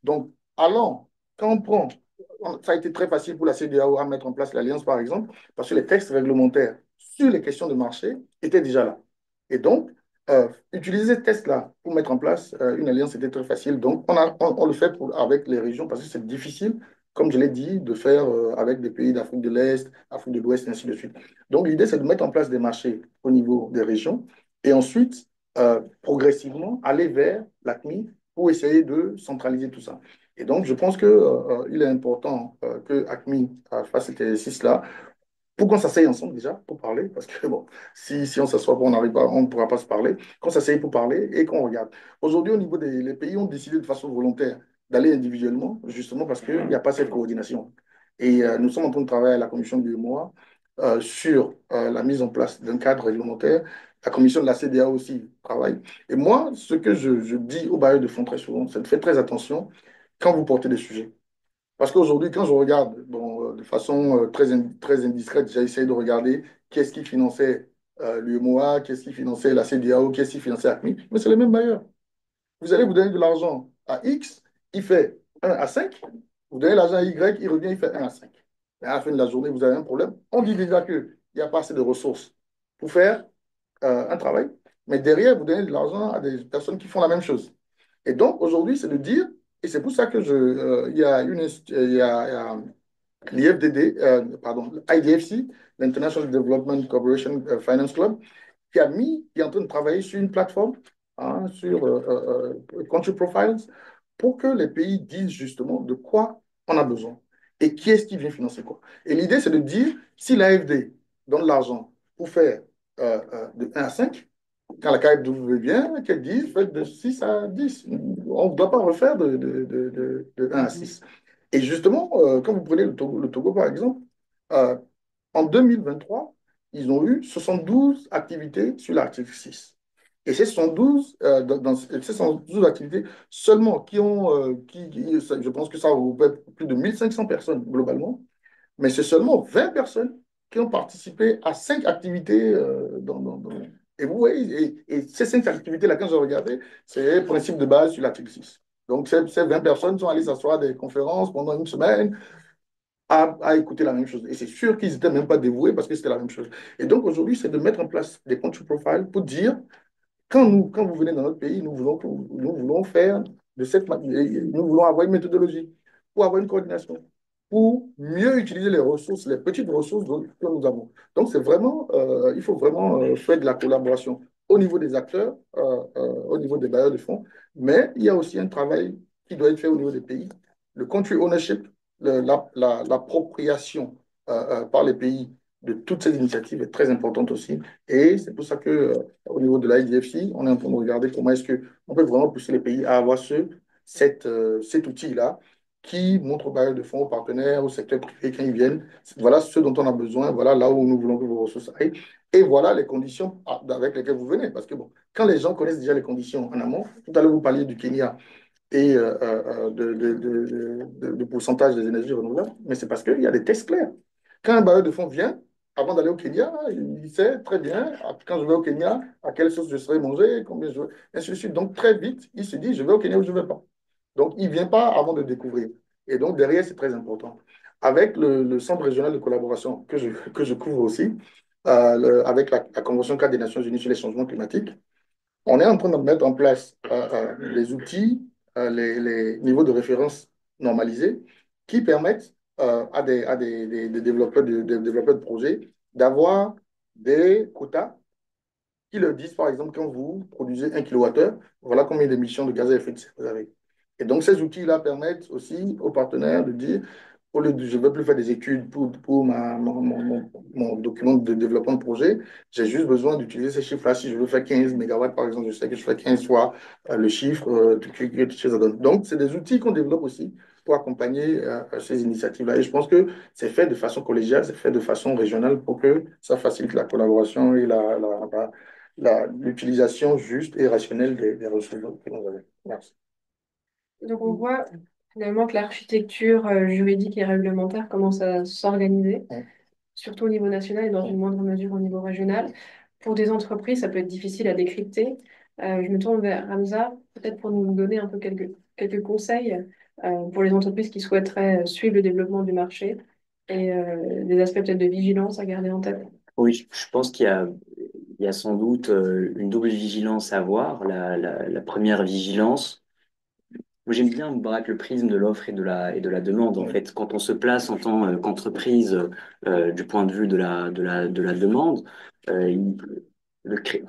Donc, allons, quand on prend, ça a été très facile pour la CEDEAO à mettre en place l'alliance, par exemple, parce que les textes réglementaires sur les questions de marché étaient déjà là. Et donc, utiliser ces textes-là pour mettre en place une alliance, c'était très facile. Donc, on le fait avec les régions parce que c'est difficile, comme je l'ai dit, de faire avec des pays d'Afrique de l'Est, Afrique de l'Ouest, et ainsi de suite. Donc, l'idée, c'est de mettre en place des marchés au niveau des régions et ensuite, progressivement, aller vers l'ACMI pour essayer de centraliser tout ça. Et donc, je pense qu'il il est important que ACMI fasse cet exercice-là pour qu'on s'asseye ensemble déjà pour parler, parce que bon, si on s'assoit pas, on n'arrive pas, on ne pourra pas se parler, qu'on s'asseye pour parler et qu'on regarde. Aujourd'hui, au niveau des les pays ont décidé de façon volontaire d'aller individuellement, justement parce qu'il n'y a pas cette coordination. Et nous sommes en train de travailler à la commission du mois sur la mise en place d'un cadre réglementaire. La commission de la CDA aussi travaille. Et moi, ce que je dis aux bailleurs de fonds très souvent, c'est de faire très attention quand vous portez des sujets. Parce qu'aujourd'hui, quand je regarde bon, de façon très indiscrète, j'ai essayé de regarder qu'est-ce qui finançait l'UMOA, qu'est-ce qui finançait la CEDEAO, qu'est-ce qui finançait ACMI, mais c'est les mêmes bailleurs. Vous allez vous donner de l'argent à X, il fait 1 à 5. Vous donnez l'argent à Y, il revient, il fait 1 à 5. Et à la fin de la journée, vous avez un problème. On dit déjà qu'il n'y a pas assez de ressources pour faire un travail, mais derrière, vous donnez de l'argent à des personnes qui font la même chose. Et donc, aujourd'hui, c'est de dire, et c'est pour ça que il y a il y a l'IFDD, pardon, l'IDFC, l'International Development Corporation Finance Club, qui est en train de travailler sur une plateforme, hein, sur Country Profiles, pour que les pays disent justement de quoi on a besoin et qui est-ce qui vient financer quoi. Et l'idée, c'est de dire, si l'AFD donne l'argent pour faire de 1 à 5, quand la KfW vient, qu'elle dise, faites de 6 à 10. On ne doit pas refaire de 1 à 6. Et justement, quand vous prenez le Togo par exemple, euh, en 2023, ils ont eu 72 activités sur l'article 6. Et ces 72, dans ces 72 activités, seulement je pense que ça regroupe plus de 1500 personnes globalement, mais c'est seulement 20 personnes qui ont participé à 5 activités. Et vous voyez, et ces 5 activités-là, quand je regardais, c'est le principe de base sur l'article 6. Donc, ces 20 personnes sont allées s'asseoir à des conférences pendant une semaine. à écouter la même chose. Et c'est sûr qu'ils n'étaient même pas dévoués parce que c'était la même chose. Et donc aujourd'hui, c'est de mettre en place des country profiles pour dire, quand vous venez dans notre pays, nous voulons faire de cette manière, nous voulons avoir une méthodologie pour avoir une coordination, pour mieux utiliser les ressources, les petites ressources que nous avons. Donc, c'est vraiment, il faut vraiment faire de la collaboration au niveau des acteurs, au niveau des bailleurs de fonds, mais il y a aussi un travail qui doit être fait au niveau des pays. Le country ownership, l'appropriation par les pays de toutes ces initiatives est très importante aussi. Et c'est pour ça que, au niveau de l'IDFC, on est en train de regarder comment est-ce qu'on peut vraiment pousser les pays à avoir cet outil-là qui montre aux bailleurs de fonds, aux partenaires, au secteur privé quand ils viennent. Voilà ce dont on a besoin, voilà là où nous voulons que vos ressources aillent. Et voilà les conditions avec lesquelles vous venez. Parce que bon, quand les gens connaissent déjà les conditions en amont, tout à l'heure vous parliez du Kenya et de pourcentage des énergies renouvelables, mais c'est parce qu'il y a des tests clairs. Quand un bailleur de fonds vient, avant d'aller au Kenya, il sait très bien, quand je vais au Kenya, à quelle sauce je serai mangé, combien je veux, ainsi de suite. Donc, très vite, il se dit, je vais au Kenya ou je ne vais pas. Donc, il ne vient pas avant de découvrir. Et donc, derrière, c'est très important. Avec le Centre régional de collaboration que je couvre aussi, avec la Convention cadre des Nations Unies sur les changements climatiques, on est en train de mettre en place les outils, les niveaux de référence normalisés qui permettent des développeurs des développeurs de projets d'avoir des quotas qui leur disent, par exemple, quand vous produisez 1 kWh, voilà combien d'émissions de gaz à effet de serre vous avez. Et donc, ces outils-là permettent aussi aux partenaires de dire, au lieu de, je ne veux plus faire des études pour mon document de développement de projet, j'ai juste besoin d'utiliser ces chiffres-là. Si je veux faire 15 mégawatts, par exemple, je sais que je fais 15 fois le chiffre que ça donne. Donc, c'est des outils qu'on développe aussi pour accompagner ces initiatives-là. Et je pense que c'est fait de façon collégiale, c'est fait de façon régionale pour que ça facilite la collaboration et l'utilisation juste et rationnelle des ressources que nous avons. Merci. Donc on voit finalement que l'architecture juridique et réglementaire commence à s'organiser, surtout au niveau national et dans une moindre mesure au niveau régional. Pour des entreprises, ça peut être difficile à décrypter. Je me tourne vers Hamza, peut-être pour nous donner un peu quelques conseils pour les entreprises qui souhaiteraient suivre le développement du marché et des aspects peut-être de vigilance à garder en tête. Oui, je pense il y a sans doute une double vigilance à avoir. La première vigilance, moi, j'aime bien braquer le prisme de l'offre et de la demande. En Oui. fait, quand on se place en tant qu'entreprise du point de vue de la demande, il-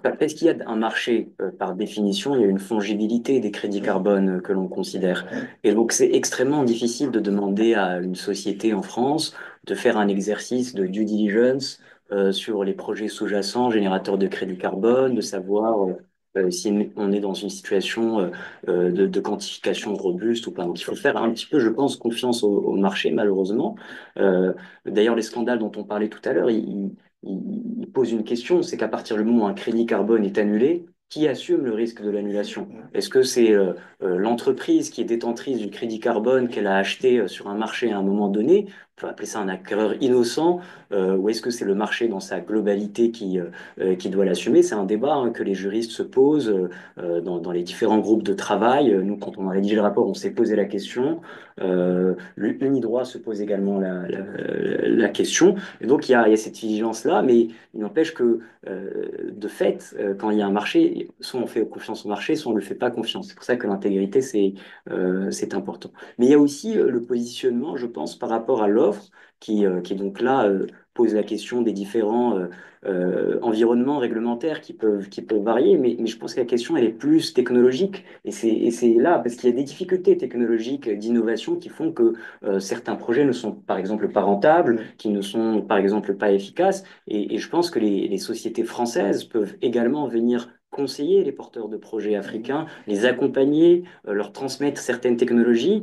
parce qu'il y a un marché, par définition, il y a une fongibilité des crédits carbone que l'on considère. Et donc, c'est extrêmement difficile de demander à une société en France de faire un exercice de due diligence sur les projets sous-jacents générateurs de crédits carbone, de savoir si on est dans une situation de quantification robuste ou pas. Donc il faut faire un petit peu, je pense, confiance au marché, malheureusement. D'ailleurs, les scandales dont on parlait tout à l'heure, ils posent une question, c'est qu'à partir du moment où un crédit carbone est annulé, qui assume le risque de l'annulation? Est-ce que c'est l'entreprise qui est détentrice du crédit carbone qu'elle a acheté sur un marché à un moment donné? On peut appeler ça un acquéreur innocent, ou est-ce que c'est le marché dans sa globalité qui doit l'assumer? C'est un débat que les juristes se posent dans les différents groupes de travail. Nous, quand on a rédigé le rapport, on s'est posé la question. L'UNIDROIT se pose également la question. Et donc, il y a cette vigilance-là, mais il n'empêche que, de fait, quand il y a un marché, soit on fait confiance au marché, soit on ne le fait pas confiance. C'est pour ça que l'intégrité, c'est important. Mais il y a aussi le positionnement, je pense, par rapport à l'offre, qui donc là pose la question des différents environnements réglementaires qui peuvent varier, mais je pense que la question, elle est plus technologique. Et c'est là, parce qu'il y a des difficultés technologiques d'innovation qui font que certains projets ne sont, par exemple, pas rentables, qui ne sont, par exemple, pas efficaces. Et je pense que les sociétés françaises peuvent également venir conseiller les porteurs de projets africains, les accompagner, leur transmettre certaines technologies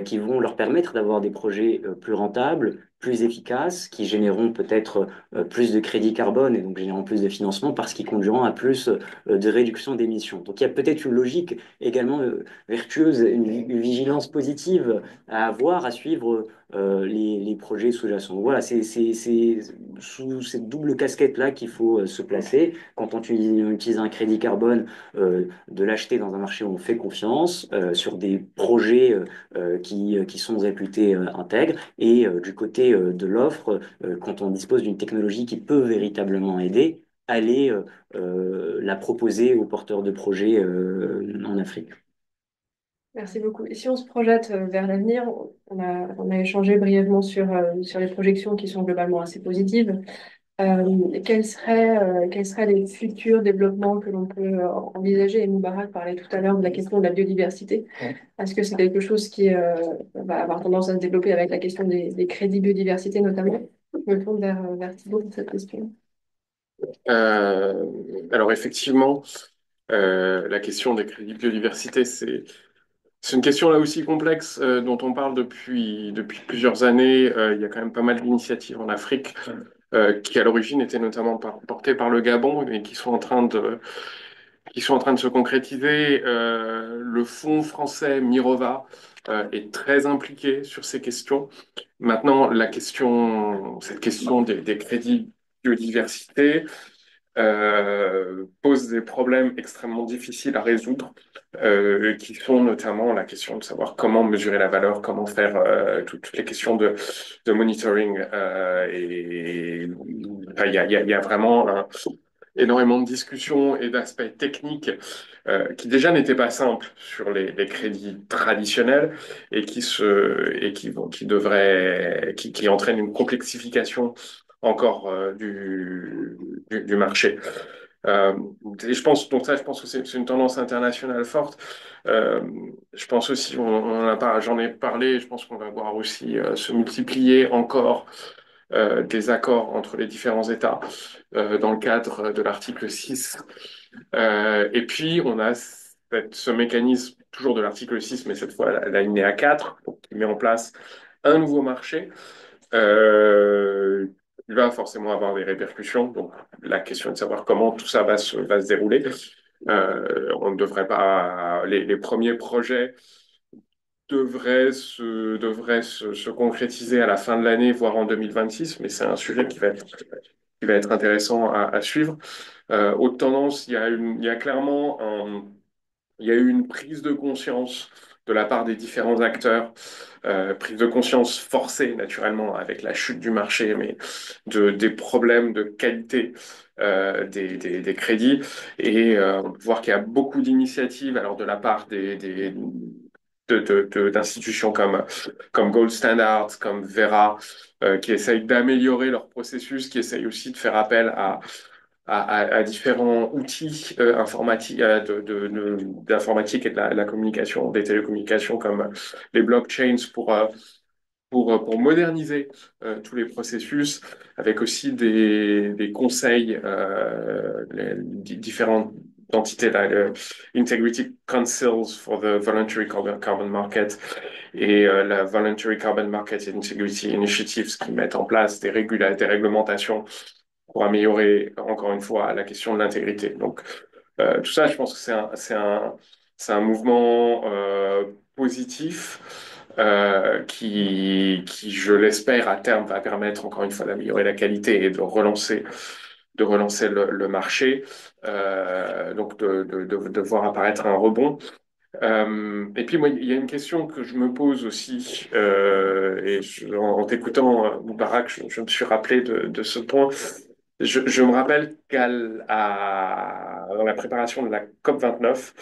qui vont leur permettre d'avoir des projets plus rentables, plus efficaces, qui généreront peut-être plus de crédits carbone et donc généreront plus de financement parce qu'ils conduiront à plus de réduction d'émissions. Donc il y a peut-être une logique également vertueuse, une vigilance positive à avoir, à suivre les projets sous-jacents. Voilà, c'est sous cette double casquette-là qu'il faut se placer. Quand on utilise un crédit carbone, de l'acheter dans un marché où on fait confiance, sur des projets qui sont réputés intègres, et du côté de l'offre, quand on dispose d'une technologie qui peut véritablement aider, aller la proposer aux porteurs de projets en Afrique. Merci beaucoup. Et si on se projette vers l'avenir, on a échangé brièvement sur les projections qui sont globalement assez positives. Quels seraient les futurs développements que l'on peut envisager? Et Moubarak parlait tout à l'heure de la question de la biodiversité. Ouais. Est-ce que c'est quelque chose qui va avoir tendance à se développer avec la question des crédits biodiversité notamment? Je me tourne vers Thibault pour cette question. Euh, alors effectivement, la question des crédits biodiversité, c'est une question là aussi complexe dont on parle depuis plusieurs années. Il y a quand même pas mal d'initiatives en Afrique qui à l'origine étaient notamment portées par le Gabon et qui sont en train de se concrétiser. Le fonds français Mirova est très impliqué sur ces questions. Maintenant, cette question des crédits biodiversité pose des problèmes extrêmement difficiles à résoudre, qui sont notamment la question de savoir comment mesurer la valeur, comment faire toutes les questions de monitoring. Et enfin, il y a vraiment énormément de discussions et d'aspects techniques qui déjà n'étaient pas simples sur les crédits traditionnels et qui entraînent une complexification encore du marché. Euh, et je pense que c'est une tendance internationale forte. Euh, je pense aussi, j'en ai parlé, je pense qu'on va voir aussi se multiplier encore des accords entre les différents États dans le cadre de l'article 6. Et puis, on a ce mécanisme, toujours de l'article 6, mais cette fois l'alinéa 4, donc, qui met en place un nouveau marché. Euh, il va forcément avoir des répercussions. Donc, la question est de savoir comment tout ça va se dérouler. On ne devrait pas. Les premiers projets devraient se concrétiser à la fin de l'année, voire en 2026, mais c'est un sujet qui va être intéressant à suivre. Haute tendance, il y a clairement il y a eu une prise de conscience de la part des différents acteurs, prise de conscience forcée naturellement avec la chute du marché, mais des problèmes de qualité des crédits. Et on peut voir qu'il y a beaucoup d'initiatives alors de la part d'institutions comme Gold Standard, comme Vera, qui essayent d'améliorer leur processus, qui essayent aussi de faire appel à différents outils informatiques, d'informatique et de la communication, des télécommunications comme les blockchains pour moderniser tous les processus, avec aussi des conseils, les différentes entités, là, le Integrity Councils for the Voluntary Carbon Market et la Voluntary Carbon Market Integrity Initiatives qui mettent en place des réglementations pour améliorer, encore une fois, la question de l'intégrité. Donc, tout ça, je pense que c'est un mouvement positif je l'espère, à terme, va permettre, encore une fois, d'améliorer la qualité et de relancer le marché, donc de voir apparaître un rebond. Et puis, moi, il y a une question que je me pose aussi, en t'écoutant, Moubarak, je me suis rappelé de ce point. Je me rappelle dans la préparation de la COP29,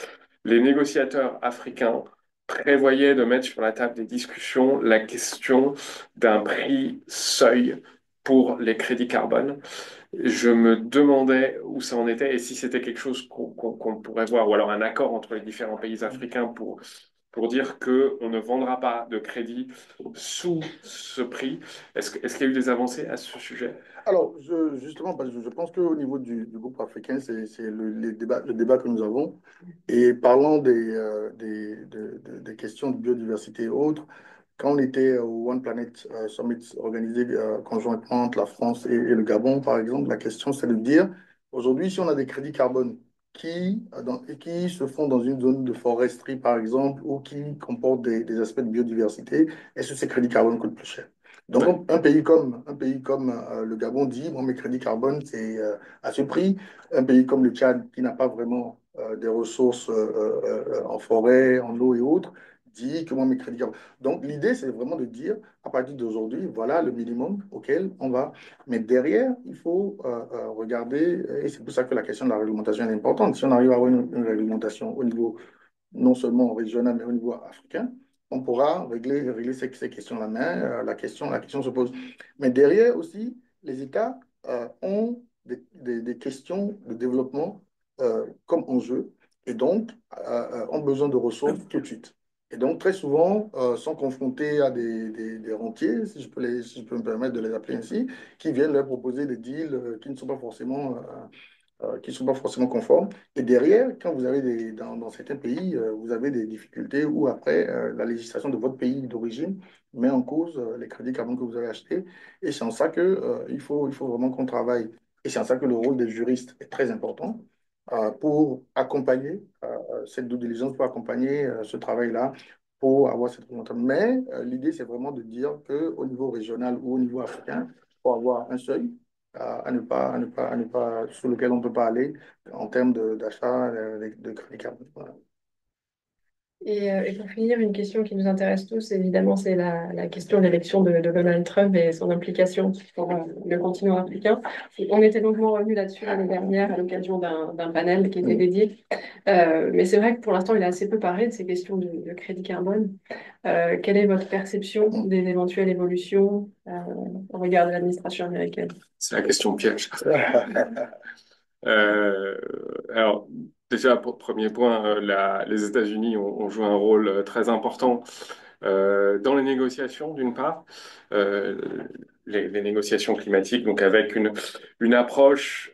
les négociateurs africains prévoyaient de mettre sur la table des discussions la question d'un prix seuil pour les crédits carbone. Je me demandais où ça en était et si c'était quelque chose qu'on pourrait voir, ou alors un accord entre les différents pays africains pour dire qu'on ne vendra pas de crédit sous ce prix. Est-ce qu'il y a eu des avancées à ce sujet? Alors, justement, parce que je pense qu'au niveau du groupe africain, c'est le débat que nous avons. Et parlant des questions de biodiversité et autres, quand on était au One Planet Summit organisé conjointement entre la France et le Gabon, par exemple, la question c'est de dire, aujourd'hui, si on a des crédits carbone qui se font dans une zone de foresterie, par exemple, ou qui comportent des aspects de biodiversité, est-ce que ces crédits carbone coûtent plus cher? Ouais. Donc, un pays comme le Gabon dit, moi, mes crédits carbone, c'est à ce prix. Un pays comme le Tchad, qui n'a pas vraiment des ressources en forêt, en eau et autres, dit que moi, mes crédits carbone. Donc, l'idée, c'est vraiment de dire, à partir d'aujourd'hui, voilà le minimum auquel on va. Mais derrière, il faut regarder, et c'est pour ça que la question de la réglementation est importante. Si on arrive à avoir une réglementation au niveau non seulement régional, mais au niveau africain, on pourra régler ces questions-là. Mais la question se pose. Mais derrière aussi, les États ont des questions de développement comme enjeu et donc ont besoin de ressources tout de suite. Et donc, très souvent, sont confrontés à des rentiers, si je peux me permettre de les appeler ainsi, qui viennent leur proposer des deals qui ne sont pas forcément conformes. Et derrière, quand vous avez dans certains pays, vous avez des difficultés où après, la législation de votre pays d'origine met en cause les crédits carbone que vous avez achetés. Et c'est en ça que, il faut vraiment qu'on travaille. Et c'est en ça que le rôle des juristes est très important pour accompagner cette due diligence, pour accompagner ce travail-là, pour avoir cette remontée. Mais l'idée, c'est vraiment de dire qu'au niveau régional ou au niveau africain, il faut avoir un seuil à ne pas, sur lequel on ne peut pas aller en termes d'achat de crédit carbone. Voilà. Et pour finir, une question qui nous intéresse tous, évidemment, c'est la question de l'élection de Donald Trump et son implication pour le continent africain. On était longuement revenu là-dessus l'année dernière à l'occasion d'un panel qui était Mm. dédié. Mais c'est vrai que pour l'instant, il a assez peu parlé de ces questions de crédit carbone. Quelle est votre perception des éventuelles évolutions au regard de l'administration américaine? C'est la question piège. Euh, alors, déjà, premier point, les États-Unis ont joué un rôle très important dans les négociations, d'une part, euh, les négociations climatiques, donc avec une approche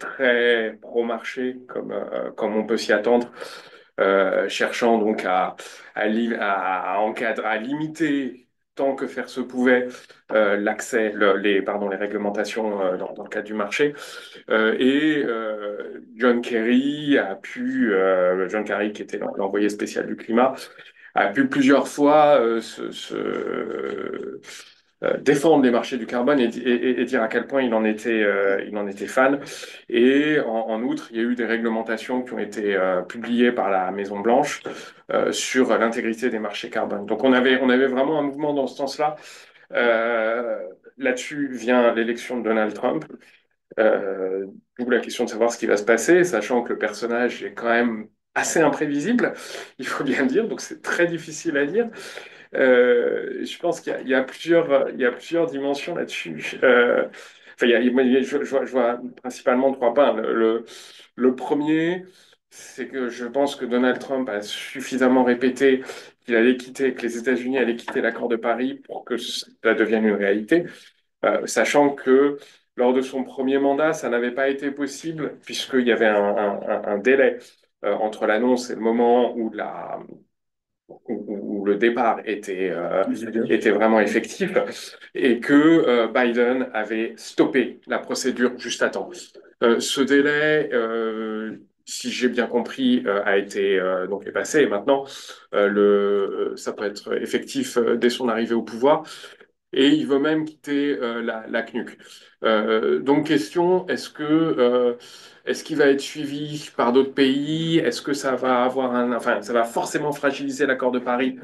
très pro-marché, comme on peut s'y attendre, cherchant donc à limiter tant que faire se pouvait l'accès, les réglementations dans le cadre du marché. John Kerry, qui était l'envoyé spécial du climat, a pu plusieurs fois défendre les marchés du carbone et dire à quel point il en était fan. Et en outre, il y a eu des réglementations qui ont été publiées par la Maison Blanche sur l'intégrité des marchés carbone. Donc on avait vraiment un mouvement dans ce sens-là. Euh, Là-dessus vient l'élection de Donald Trump. D'où la question de savoir ce qui va se passer, sachant que le personnage est quand même assez imprévisible, il faut bien le dire, donc c'est très difficile à dire. Je pense il y a plusieurs dimensions là-dessus. Enfin, je vois principalement trois points. Le premier, c'est que je pense que Donald Trump a suffisamment répété qu'il allait quitter, que les États-Unis allaient quitter l'accord de Paris pour que ça devienne une réalité. Sachant que lors de son premier mandat, ça n'avait pas été possible puisqu'il y avait un délai entre l'annonce et le moment où le départ était vraiment effectif et que Biden avait stoppé la procédure juste à temps. Ce délai, si j'ai bien compris, a été donc est passé et maintenant ça peut être effectif dès son arrivée au pouvoir et il veut même quitter la CNUC. Donc question, est-ce qu'il va être suivi par d'autres pays? Est-ce que ça va enfin, ça va forcément fragiliser l'accord de Paris,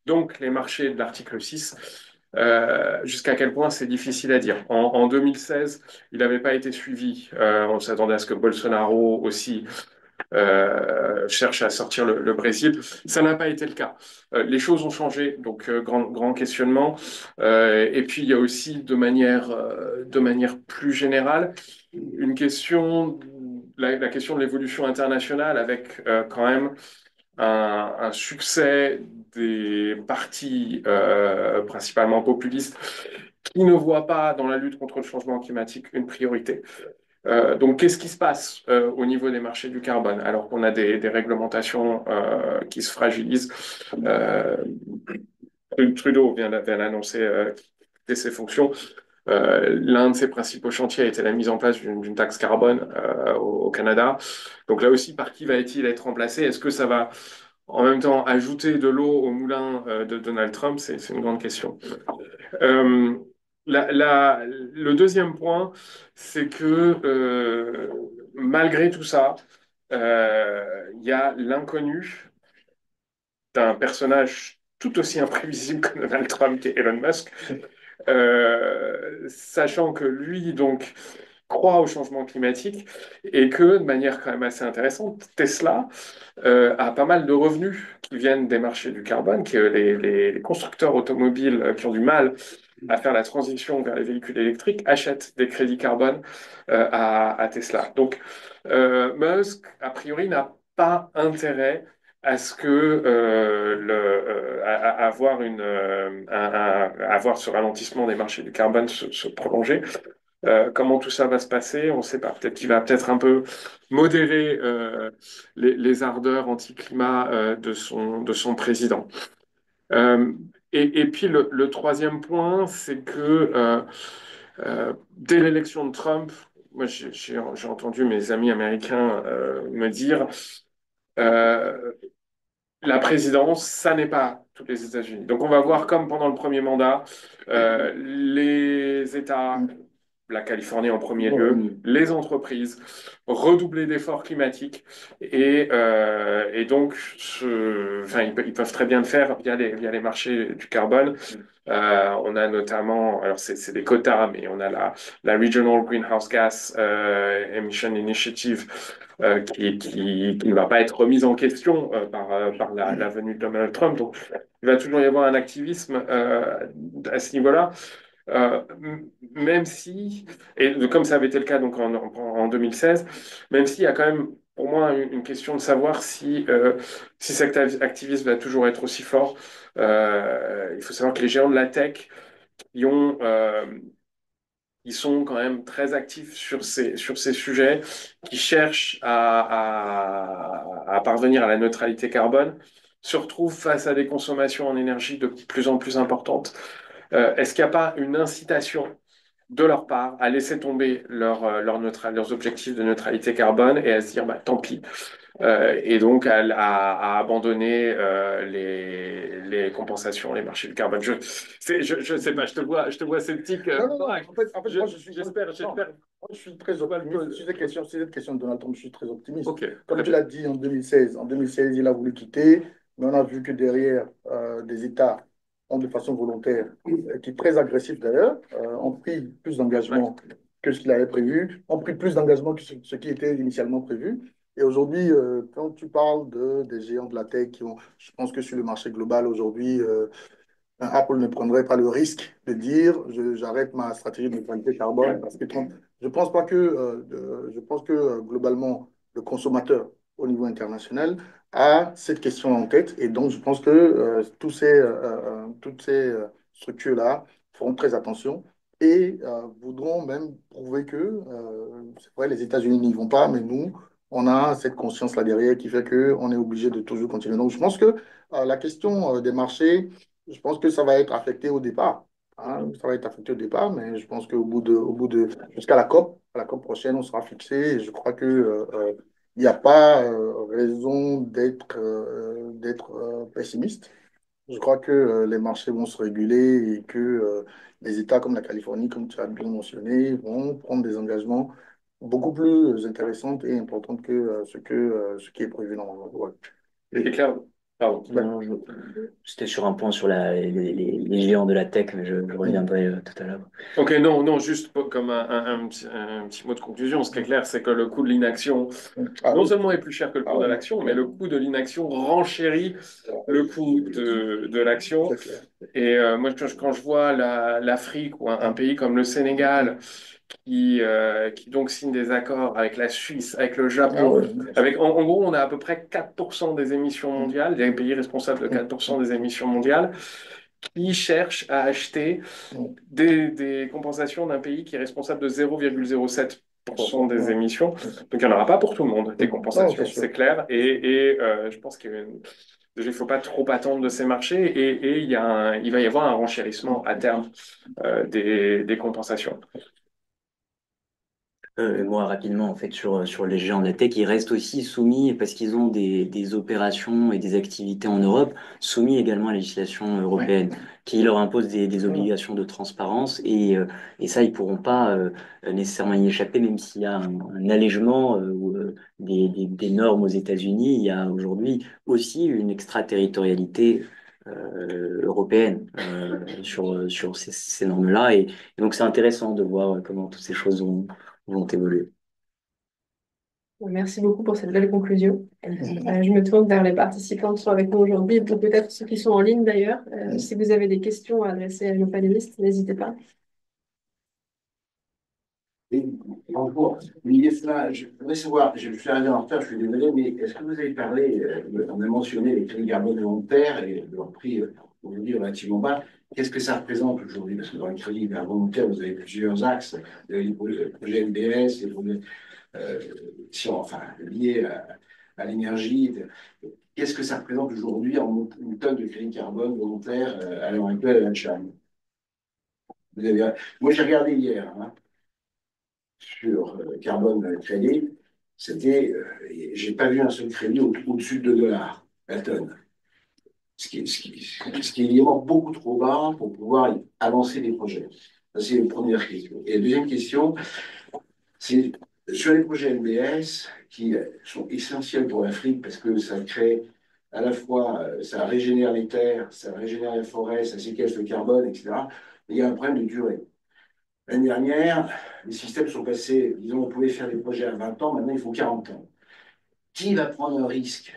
donc les marchés de l'article 6. Jusqu'à quel point c'est difficile à dire. En 2016, il n'avait pas été suivi. On s'attendait à ce que Bolsonaro aussi cherche à sortir le Brésil. Ça n'a pas été le cas. Les choses ont changé, donc grand questionnement. Et puis il y a aussi de manière plus générale une question, la question de l'évolution internationale avec quand même un succès des partis principalement populistes qui ne voient pas dans la lutte contre le changement climatique une priorité. Donc, qu'est-ce qui se passe au niveau des marchés du carbone alors qu'on a des réglementations qui se fragilisent? Trudeau vient d'annoncer quitter ses fonctions. L'un de ses principaux chantiers a été la mise en place d'une taxe carbone au Canada. Donc là aussi, par qui va-t-il être remplacé? Est-ce que ça va en même temps ajouter de l'eau au moulin de Donald Trump? C'est une grande question. Euh, le deuxième point, c'est que malgré tout ça, il y a l'inconnu d'un personnage tout aussi imprévisible que Donald Trump et Elon Musk, sachant que lui, donc, croit au changement climatique et que, de manière quand même assez intéressante, Tesla a pas mal de revenus qui viennent des marchés du carbone, que les constructeurs automobiles qui ont du mal à faire la transition vers les véhicules électriques achètent des crédits carbone à Tesla. Donc, Musk, a priori, n'a pas intérêt à ce que avoir avoir ce ralentissement des marchés du carbone se prolonger. Comment tout ça va se passer, on ne sait pas. Peut-être qu'il va peut-être un peu modérer les ardeurs anti-climat de son président. Euh, et puis le troisième point, c'est que dès l'élection de Trump, moi j'ai entendu mes amis américains me dire euh, la présidence, ça n'est pas tous les États-Unis. Donc on va voir comme pendant le premier mandat, les États, la Californie en premier lieu, les entreprises, redoubler d'efforts climatiques et donc enfin, ils peuvent très bien le faire via les marchés du carbone. On a notamment, alors c'est des quotas, mais on a la Regional Greenhouse Gas Emission Initiative qui ne va pas être remise en question par la venue de Donald Trump. Donc, il va toujours y avoir un activisme à ce niveau-là. Euh, Même si, et comme ça avait été le cas donc en 2016, même s'il y a quand même pour moi une question de savoir si cet activisme va toujours être aussi fort. Il faut savoir que les géants de la tech qui ont, ils sont quand même très actifs sur ces sujets, qui cherchent à parvenir à la neutralité carbone, se retrouvent face à des consommations en énergie de plus en plus importantes. Est-ce qu'il n'y a pas une incitation de leur part à laisser tomber leurs objectifs de neutralité carbone et à se dire bah, tant pis, et donc à abandonner les compensations, les marchés du carbone. Je sais pas, je te vois sceptique. Non, non, non. Braque. En fait, moi, je suis, J'espère. moi, je suis très optimiste. Sur cette question de Donald Trump, je suis très optimiste. Ok, Comme très tu bien. l'as dit en 2016, il a voulu quitter, mais on a vu que derrière, des États ont de façon volontaire, qui est très agressif d'ailleurs, ont pris plus Ouais. d'engagement que ce qu'il avait prévu, ont pris plus d'engagement que ce qui était initialement prévu. Et aujourd'hui, quand tu parles des géants de la tech je pense que sur le marché global aujourd'hui, Apple ne prendrait pas le risque de dire j'arrête ma stratégie de neutralité carbone parce que je pense pas que je pense que globalement le consommateur au niveau international a cette question en tête et donc je pense que toutes ces structures-là feront très attention et voudront même prouver que c'est vrai les États-Unis n'y vont pas mais nous on a cette conscience là derrière qui fait que on est obligé de toujours continuer. Donc je pense que la question des marchés je pense que ça va être affecté au départ. Hein. Ça va être affecté au départ, mais je pense jusqu'à la COP prochaine, on sera fixé. Et je crois que il n'y a pas raison d'être pessimiste. Je crois que les marchés vont se réguler et que les États comme la Californie, comme tu as bien mentionné, vont prendre des engagements beaucoup plus intéressants et importants que ce qui est prévu normalement. Ouais. C'est clair. Pardon. Non, c'était sur un point sur les géants de la tech, mais je reviendrai tout à l'heure. Ok, non, non, juste comme un petit mot de conclusion, ce qui est clair, c'est que le coût de l'inaction, Ah non oui. seulement est plus cher que le Ah coût de oui. l'action, mais le coût de l'inaction renchérit le coût de l'action. C'est clair. Et moi, quand je vois l'Afrique ou un pays comme le Sénégal qui donc signe des accords avec la Suisse, avec le Ah Japon, oui. en gros, on a à peu près 4% des émissions mondiales, il y a un pays responsable de 4% des émissions mondiales qui cherchent à acheter des compensations d'un pays qui est responsable de 0,07% des émissions. Donc, il n'y en aura pas pour tout le monde, des Non, c'est compensations, sûr. c'est clair. Et je pense qu'il y a Déjà, il ne faut pas trop attendre de ces marchés et il va y avoir un renchérissement à terme des compensations. Moi, rapidement, en fait, sur les géants de la tech, ils restent aussi soumis, parce qu'ils ont des opérations et des activités en Europe, soumis également à la législation européenne, qui leur impose des obligations de transparence, et ça, ils pourront pas nécessairement y échapper, même s'il y a un allègement des normes aux États-Unis, il y a aujourd'hui aussi une extraterritorialité européenne sur ces normes-là, et donc c'est intéressant de voir comment toutes ces choses vont évoluer. Merci beaucoup pour cette belle conclusion. Je me tourne vers les participants qui sont avec nous aujourd'hui, et peut-être ceux qui sont en ligne d'ailleurs. Si vous avez des questions à adresser à nos panélistes, n'hésitez pas. Et bonjour. Oui, cela, je voudrais savoir, je suis arrivé en retard, je suis désolé, mais est-ce que vous avez parlé, on a mentionné les crédits carbone volontaires et leur prix aujourd'hui relativement bas. Qu'est-ce que ça représente aujourd'hui? Parce que dans les crédits carbone volontaires, vous avez plusieurs axes. Vous avez les projets LBS, les projets enfin, liés à l'énergie. Qu'est-ce que ça représente aujourd'hui en une tonne de crédit carbone volontaire à l'heure actuelle à la Chine? Moi, j'ai regardé hier, hein, sur carbone crédit, j'ai pas vu un seul crédit au-dessus de $2 la tonne. Ce qui est évidemment beaucoup trop bas pour pouvoir avancer des projets. Ça, c'est une première question. Et la deuxième question, c'est sur les projets LBS qui sont essentiels pour l'Afrique parce que ça crée à la fois, ça régénère les terres, ça régénère les forêts, ça séquestre le carbone, etc. Mais il y a un problème de durée. L'année dernière, les systèmes sont passés, disons, on pouvait faire des projets à 20 ans, maintenant il faut 40 ans. Qui va prendre un risque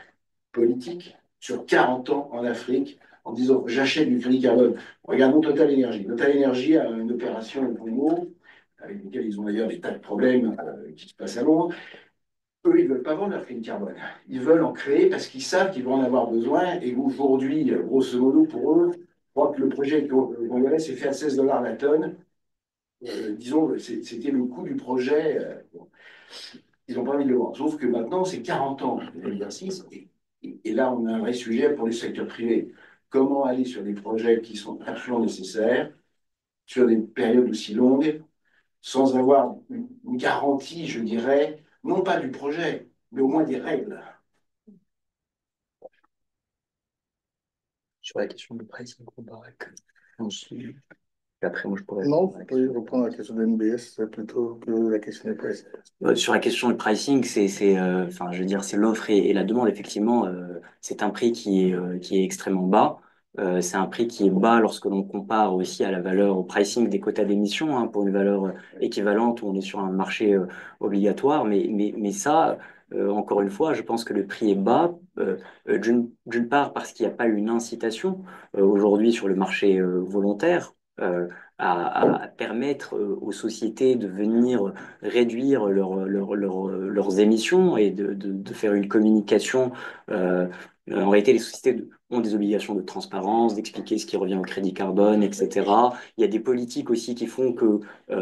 politique sur 40 ans en Afrique en disant j'achète du crédit carbone? Regardons Total Energy. Total Energy a une opération au Congo, avec laquelle ils ont d'ailleurs des tas de problèmes qui se passent à Londres. Eux, ils ne veulent pas vendre leur crédit carbone. Ils veulent en créer parce qu'ils savent qu'ils vont en avoir besoin. Et aujourd'hui, grosso modo, pour eux, je crois que le projet congolais s'est fait à $16 la tonne. Disons, c'était le coût du projet. Bon, ils n'ont pas envie de le voir. Sauf que maintenant, c'est 40 ans d'exercice. Et là, on a un vrai sujet pour les secteurs privés. Comment aller sur des projets qui sont absolument nécessaires, sur des périodes aussi longues, sans avoir une garantie, je dirais, non pas du projet, mais au moins des règles. Sur la question du pricing comparé. Après, moi, je pourrais. Non, vous pouvez reprendre la question de NBS plutôt que la question des prix. Sur la question du pricing, enfin, je veux dire, c'est l'offre et la demande. Effectivement, c'est un prix qui est extrêmement bas. C'est un prix qui est bas lorsque l'on compare aussi à la valeur, au pricing des quotas d'émission, hein, pour une valeur équivalente où on est sur un marché obligatoire. Mais ça, encore une fois, je pense que le prix est bas, d'une part parce qu'il n'y a pas une incitation aujourd'hui sur le marché volontaire. À permettre aux sociétés de venir réduire leurs émissions et de faire une communication. En réalité, les sociétés ont des obligations de transparence, d'expliquer ce qui revient au crédit carbone, etc. Il y a des politiques aussi qui font que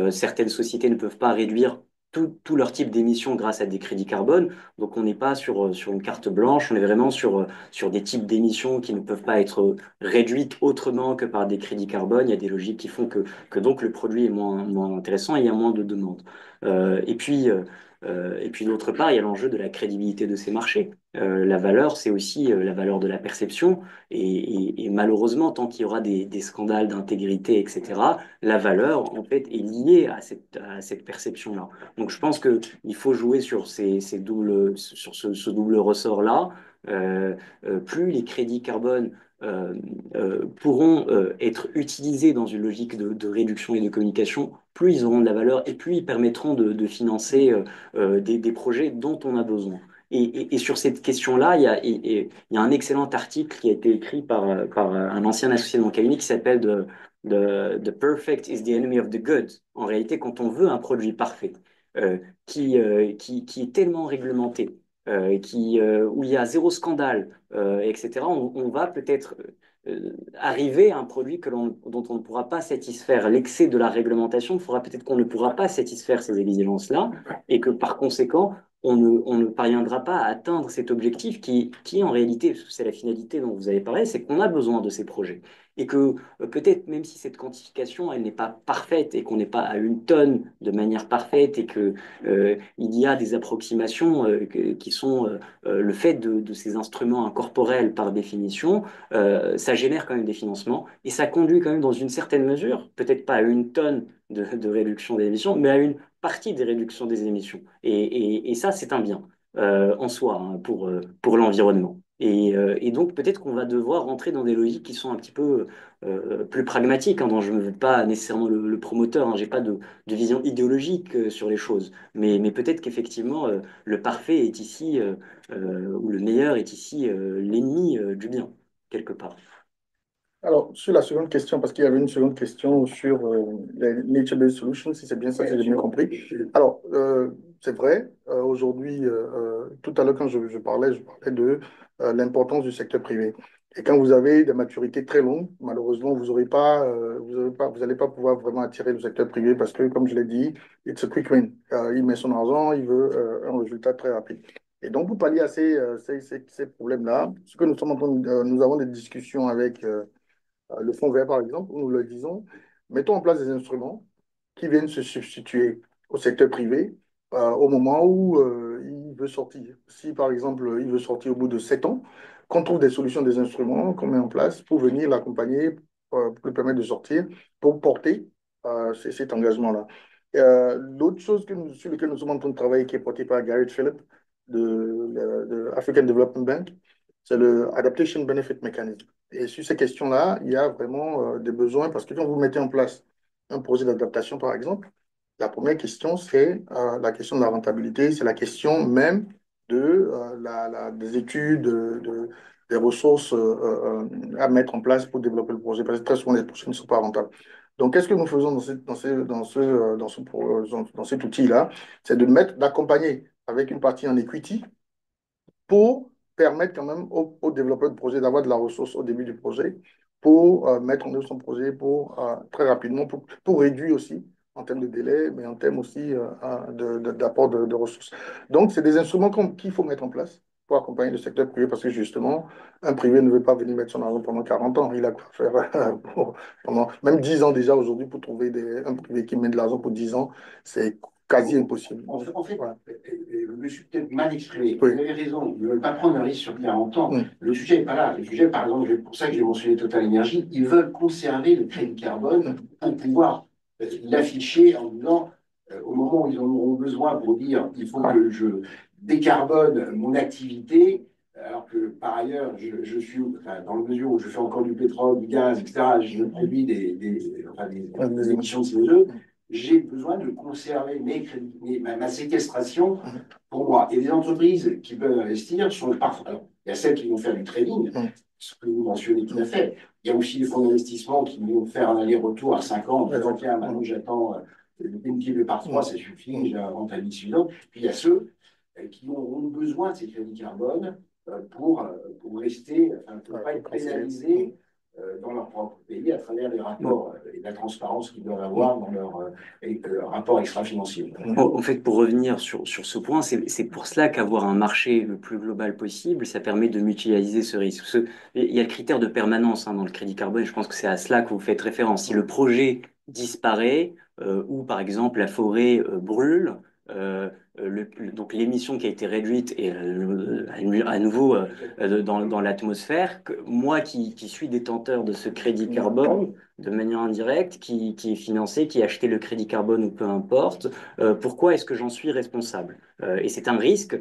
certaines sociétés ne peuvent pas réduire tout leur type d'émissions grâce à des crédits carbone. Donc, on n'est pas sur une carte blanche, on est vraiment sur des types d'émissions qui ne peuvent pas être réduites autrement que par des crédits carbone. Il y a des logiques qui font que donc le produit est moins intéressant et il y a moins de demandes. Et puis d'autre part, il y a l'enjeu de la crédibilité de ces marchés. La valeur, c'est aussi la valeur de la perception. Et malheureusement, tant qu'il y aura des scandales d'intégrité, etc., la valeur, en fait, est liée à cette perception-là. Donc, je pense qu'il faut jouer sur ce double ressort-là. Plus les crédits carbone pourront être utilisés dans une logique de réduction et de communication, plus ils auront de la valeur et plus ils permettront de financer des projets dont on a besoin. Et sur cette question-là, il y a un excellent article qui a été écrit par un ancien associé de mon cabinet qui s'appelle The Perfect is the enemy of the good. En réalité, quand on veut un produit parfait, qui est tellement réglementé, où il y a zéro scandale, etc., on va peut-être arriver à un produit dont on ne pourra pas satisfaire l'excès de la réglementation, fera peut-être qu'on ne pourra pas satisfaire ces exigences-là, et que par conséquent, on ne parviendra pas à atteindre cet objectif qui en réalité, parce que c'est la finalité dont vous avez parlé, c'est qu'on a besoin de ces projets. Et que peut-être même si cette quantification, elle n'est pas parfaite et qu'on n'est pas à une tonne de manière parfaite et que il y a des approximations qui sont le fait de ces instruments incorporels par définition, ça génère quand même des financements et ça conduit quand même dans une certaine mesure, peut-être pas à une tonne de réduction des émissions, mais à une partie des réductions des émissions. Et ça, c'est un bien en soi hein, pour l'environnement. Et donc, peut-être qu'on va devoir rentrer dans des logiques qui sont un petit peu plus pragmatiques, hein, dont je ne veux pas nécessairement le promoteur, hein, je n'ai pas de vision idéologique sur les choses, mais peut-être qu'effectivement, le parfait est ici, ou le meilleur est ici l'ennemi du bien, quelque part. Alors, sur la seconde question, parce qu'il y avait une seconde question sur les nature-based solutions, si c'est bien ça, si j'ai bien compris. Alors, c'est vrai, aujourd'hui, tout à l'heure, quand je parlais de l'importance du secteur privé. Et quand vous avez des maturités très longues, malheureusement, vous n'allez pas pouvoir vraiment attirer le secteur privé parce que, comme je l'ai dit, it's a quick win. Il met son argent, il veut un résultat très rapide. Et donc, pour pallier à ces problèmes-là, ce que nous sommes en train nous avons des discussions avec le fonds vert, par exemple, où nous le disons, mettons en place des instruments qui viennent se substituer au secteur privé au moment où il veut sortir. Si, par exemple, il veut sortir au bout de 7 ans, qu'on trouve des solutions, des instruments qu'on met en place pour venir l'accompagner, pour lui permettre de sortir, pour porter cet engagement-là. L'autre chose sur laquelle nous sommes en train de travailler, qui est portée par Garrett Phillips de African Development Bank, c'est le Adaptation Benefit Mechanism. Et sur ces questions-là, il y a vraiment des besoins parce que quand vous mettez en place un projet d'adaptation, par exemple, la première question, c'est la question de la rentabilité, c'est la question même des études, des ressources à mettre en place pour développer le projet, parce que très souvent, les projets ne sont pas rentables. Donc, qu'est-ce que nous faisons dans cet outil-là? C'est d'accompagner avec une partie en equity pour permettre quand même aux développeurs de projet d'avoir de la ressource au début du projet pour mettre en œuvre son projet très rapidement, pour réduire aussi en termes de délai, mais en termes aussi d'apport de ressources. Donc, c'est des instruments qu'il faut mettre en place pour accompagner le secteur privé parce que justement, un privé ne veut pas venir mettre son argent pendant 40 ans. Il a quoi faire pendant même 10 ans déjà aujourd'hui pour trouver un privé qui met de l'argent pour 10 ans, c'est quasi impossible. En fait, Voilà. je me suis peut-être mal exprimé. Oui. Vous avez raison, ils ne veulent pas prendre un risque sur 40 ans. Mm. Le sujet n'est pas là. Le sujet, par exemple, c'est pour ça que j'ai mentionné Total Energy, ils veulent conserver le crédit carbone pour pouvoir l'afficher en disant, au moment où ils en auront besoin pour dire il faut que je décarbone mon activité, alors que par ailleurs, je suis, enfin, dans la mesure où je fais encore du pétrole, du gaz, etc., je produis des émissions de CO2, j'ai besoin de conserver ma séquestration pour moi. Et les entreprises qui peuvent investir sont parfois. Alors, il y a celles qui vont faire du trading, ce que vous mentionnez tout à fait. Il y a aussi les fonds d'investissement qui vont faire un aller-retour à 5 ans en disant tiens, maintenant j'attends multiplié par 3, ça suffit, j'ai la rentabilité suffisante. Puis il y a ceux qui auront besoin de ces crédits carbone pour rester, enfin, pour ne pas être pénalisés dans leur propre pays à travers les rapports et la transparence qu'ils doivent avoir dans leur rapport extra-financier. En fait, pour revenir sur ce point, c'est pour cela qu'avoir un marché le plus global possible, ça permet de mutualiser ce risque. Il y a le critère de permanence hein, dans le crédit carbone, je pense que c'est à cela que vous faites référence. Si le projet disparaît, ou par exemple la forêt brûle, donc l'émission qui a été réduite est à nouveau dans l'atmosphère, moi qui suis détenteur de ce crédit carbone, de manière indirecte, qui est financé, qui a acheté le crédit carbone ou peu importe, pourquoi est-ce que j'en suis responsable? Et c'est un risque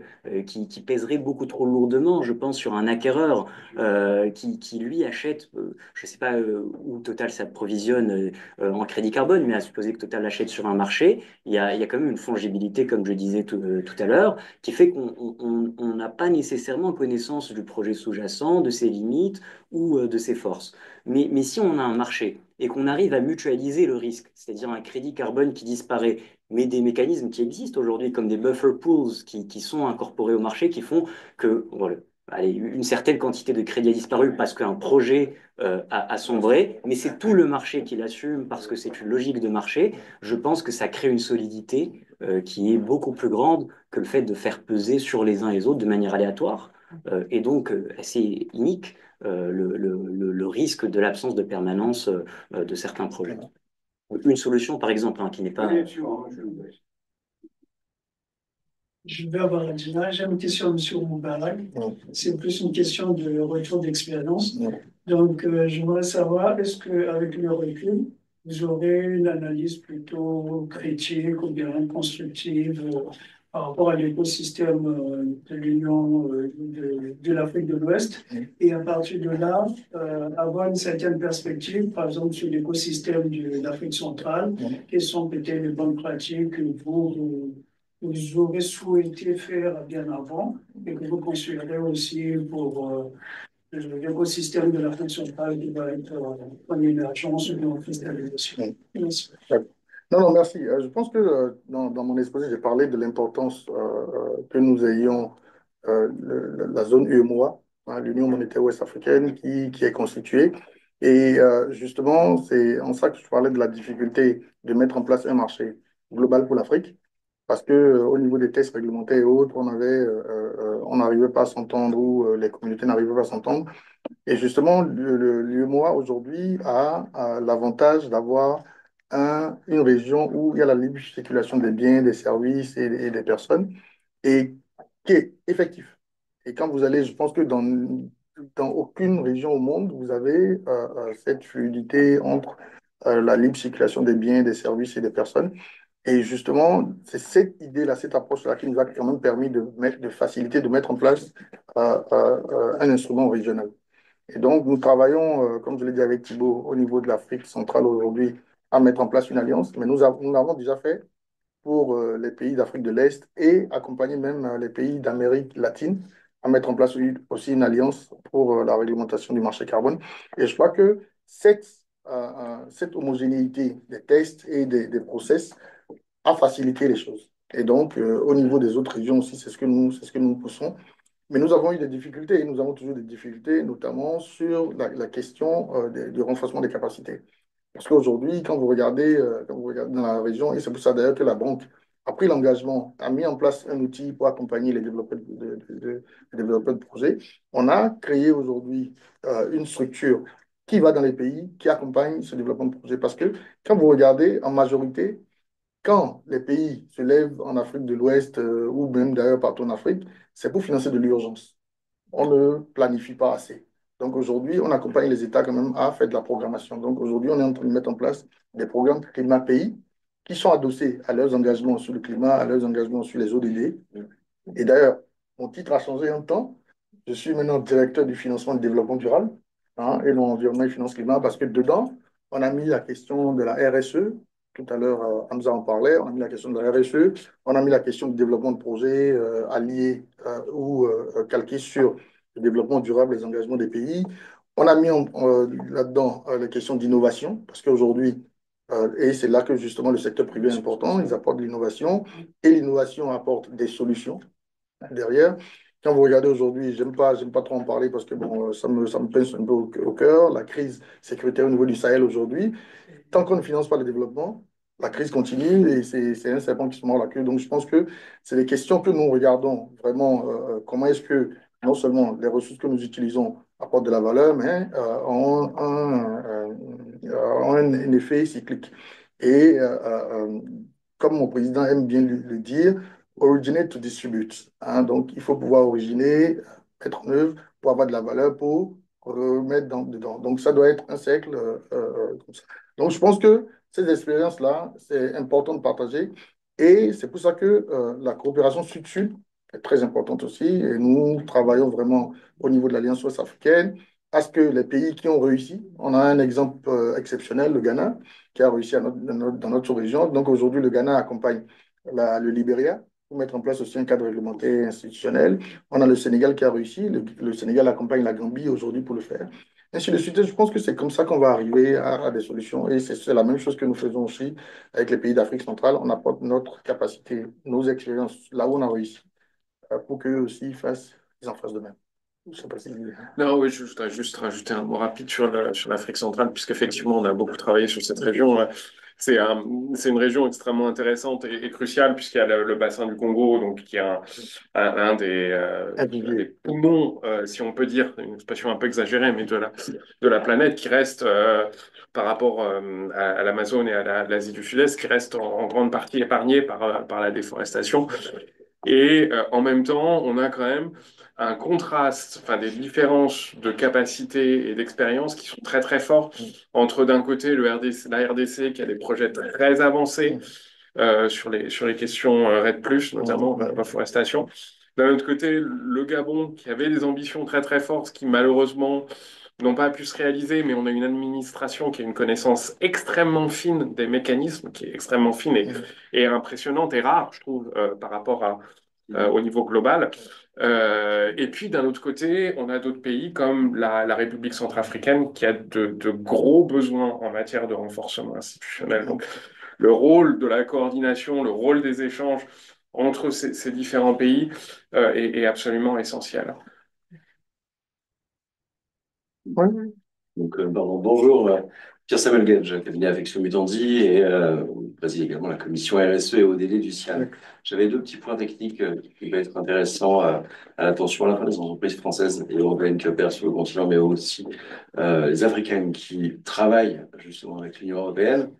qui pèserait beaucoup trop lourdement, je pense, sur un acquéreur qui lui achète, je ne sais pas où Total s'approvisionne en crédit carbone, mais à supposer que Total l'achète sur un marché, il y a quand même une fongibilité, comme je disais tout à l'heure, qui fait qu'on n'a pas nécessairement connaissance du projet sous-jacent, de ses limites ou de ses forces. Mais si on a un marché et qu'on arrive à mutualiser le risque, c'est-à-dire un crédit carbone qui disparaît, mais des mécanismes qui existent aujourd'hui, comme des buffer pools qui sont incorporés au marché, qui font que voilà, allez, une certaine quantité de crédit a disparu parce qu'un projet a sombré, mais c'est tout le marché qui l'assume parce que c'est une logique de marché. Je pense que ça crée une solidité qui est beaucoup plus grande que le fait de faire peser sur les uns et les autres de manière aléatoire et donc assez inique le risque de l'absence de permanence de certains projets. Une solution, par exemple, hein, qui n'est pas... Je vais avoir j'ai une question, Monsieur Moubarak. C'est plus une question de retour d'expérience. Donc, j'aimerais savoir, est-ce qu'avec le recul, vous aurez une analyse plutôt critique ou bien constructive par rapport à l'écosystème de l'Union de l'Afrique de l'Ouest et à partir de là, avoir une certaine perspective, par exemple, sur l'écosystème de l'Afrique centrale, quelles sont peut-être les bonnes pratiques que vous aurez souhaité faire bien avant et que vous considérez aussi pour l'écosystème de l'Afrique centrale qui va être en émergence ou en cristallisation. Merci. Non, non, merci. Je pense que dans mon exposé, j'ai parlé de l'importance que nous ayons la zone UEMOA, hein, l'Union monétaire ouest-africaine, qui est constituée. Et justement, c'est en ça que je parlais de la difficulté de mettre en place un marché global pour l'Afrique, parce que au niveau des tests réglementaires et autres, on n'arrivait pas à s'entendre ou les communautés n'arrivaient pas à s'entendre. Et justement, l'UEMOA aujourd'hui a l'avantage d'avoir une région où il y a la libre circulation des biens, des services et des personnes, et qui est effectif. Et quand vous allez, je pense que dans aucune région au monde, vous avez cette fluidité entre la libre circulation des biens, des services et des personnes. Et justement, c'est cette idée-là, cette approche-là qui nous a quand même permis de faciliter, de mettre en place un instrument régional. Et donc, nous travaillons, comme je l'ai dit avec Thibault, au niveau de l'Afrique centrale aujourd'hui, à mettre en place une alliance. Mais nous l'avons déjà fait pour les pays d'Afrique de l'Est et accompagner même les pays d'Amérique latine à mettre en place aussi une alliance pour la réglementation du marché carbone. Et je crois que cette homogénéité des tests et des process a facilité les choses. Et donc, au niveau des autres régions aussi, c'est ce que nous poussons. Mais nous avons eu des difficultés et nous avons toujours des difficultés, notamment sur la question du renforcement des capacités. Parce qu'aujourd'hui, quand vous regardez dans la région, et c'est pour ça d'ailleurs que la banque a pris l'engagement, a mis en place un outil pour accompagner les développeurs de projets, on a créé aujourd'hui une structure qui va dans les pays, qui accompagne ce développement de projet. Parce que quand vous regardez, en majorité, quand les pays se lèvent en Afrique de l'Ouest ou même d'ailleurs partout en Afrique, c'est pour financer de l'urgence. On ne planifie pas assez. Donc aujourd'hui, on accompagne les États quand même à faire de la programmation. Donc aujourd'hui, on est en train de mettre en place des programmes climat-pays qui sont adossés à leurs engagements sur le climat, à leurs engagements sur les ODD. Et d'ailleurs, mon titre a changé un temps. Je suis maintenant directeur du financement du développement durable, hein, et l'environnement et finance climat parce que dedans, on a mis la question de la RSE. Tout à l'heure, Hamza en parlait. On a mis la question de la RSE. On a mis la question du développement de projets alliés ou calqués sur le développement durable, les engagements des pays. On a mis là-dedans les questions d'innovation parce qu'aujourd'hui, et c'est là que justement le secteur privé est important, ils apportent de l'innovation et l'innovation apporte des solutions derrière. Quand vous regardez aujourd'hui, j'aime pas trop en parler parce que bon, ça me pince un peu au cœur, la crise sécuritaire au niveau du Sahel aujourd'hui. Tant qu'on ne finance pas le développement, la crise continue et c'est un serpent qui se mord la queue. Donc je pense que c'est des questions que nous regardons vraiment, comment est-ce que non seulement les ressources que nous utilisons apportent de la valeur, mais ont un effet cyclique. Et comme mon président aime bien le dire, originate to distribute. Hein. Donc, il faut pouvoir originer, mettre en œuvre pour avoir de la valeur, pour remettre dedans. Donc, ça doit être un cercle comme ça. Donc, je pense que ces expériences-là, c'est important de partager. Et c'est pour ça que la coopération sud-sud est très importante aussi. Et nous travaillons vraiment au niveau de l'Alliance ouest-africaine à ce que les pays qui ont réussi, on a un exemple exceptionnel, le Ghana, qui a réussi dans notre région. Donc, aujourd'hui, le Ghana accompagne le Libéria pour mettre en place aussi un cadre réglementaire institutionnel. On a le Sénégal qui a réussi. Le Sénégal accompagne la Gambie aujourd'hui pour le faire. Ainsi de suite. Je pense que c'est comme ça qu'on va arriver à des solutions. Et c'est la même chose que nous faisons aussi avec les pays d'Afrique centrale. On apporte notre capacité, nos expériences, là où on a réussi, pour qu'eux aussi ils en fassent de même. Je sais pas si... Non, oui, je voudrais juste rajouter un mot rapide sur l'Afrique centrale, puisqu'effectivement, on a beaucoup travaillé sur cette région. C'est c'est une région extrêmement intéressante et cruciale, puisqu'il y a le bassin du Congo, donc, qui est un des poumons, si on peut dire, une expression un peu exagérée, mais de la planète, qui reste, par rapport à l'Amazone et à l'Asie du Sud-Est, qui reste en grande partie épargnée par la déforestation. Et en même temps, on a quand même un contraste, enfin des différences de capacité et d'expérience qui sont très très forts entre d'un côté la RDC qui a des projets très avancés sur les questions REDD+, notamment reforestation. D'un autre côté, le Gabon qui avait des ambitions très très fortes qui malheureusement n'ont pas pu se réaliser, mais on a une administration qui a une connaissance extrêmement fine des mécanismes, qui est extrêmement fine et impressionnante et rare, je trouve, par rapport au niveau global. Et puis d'un autre côté, on a d'autres pays comme la République centrafricaine qui a de gros besoins en matière de renforcement institutionnel. Donc le rôle de la coordination, le rôle des échanges entre ces différents pays est absolument essentiel. Ouais. Donc, pardon, bonjour, Pierre-Samuel Gage, cabinet Affection Mutandi et préside également la commission RSE et ODD du CIAM. J'avais deux petits points techniques qui pouvaient être intéressants à l'attention à la fois des entreprises françaises et européennes qui opèrent sur le continent, mais aussi les Africaines qui travaillent justement avec l'Union européenne.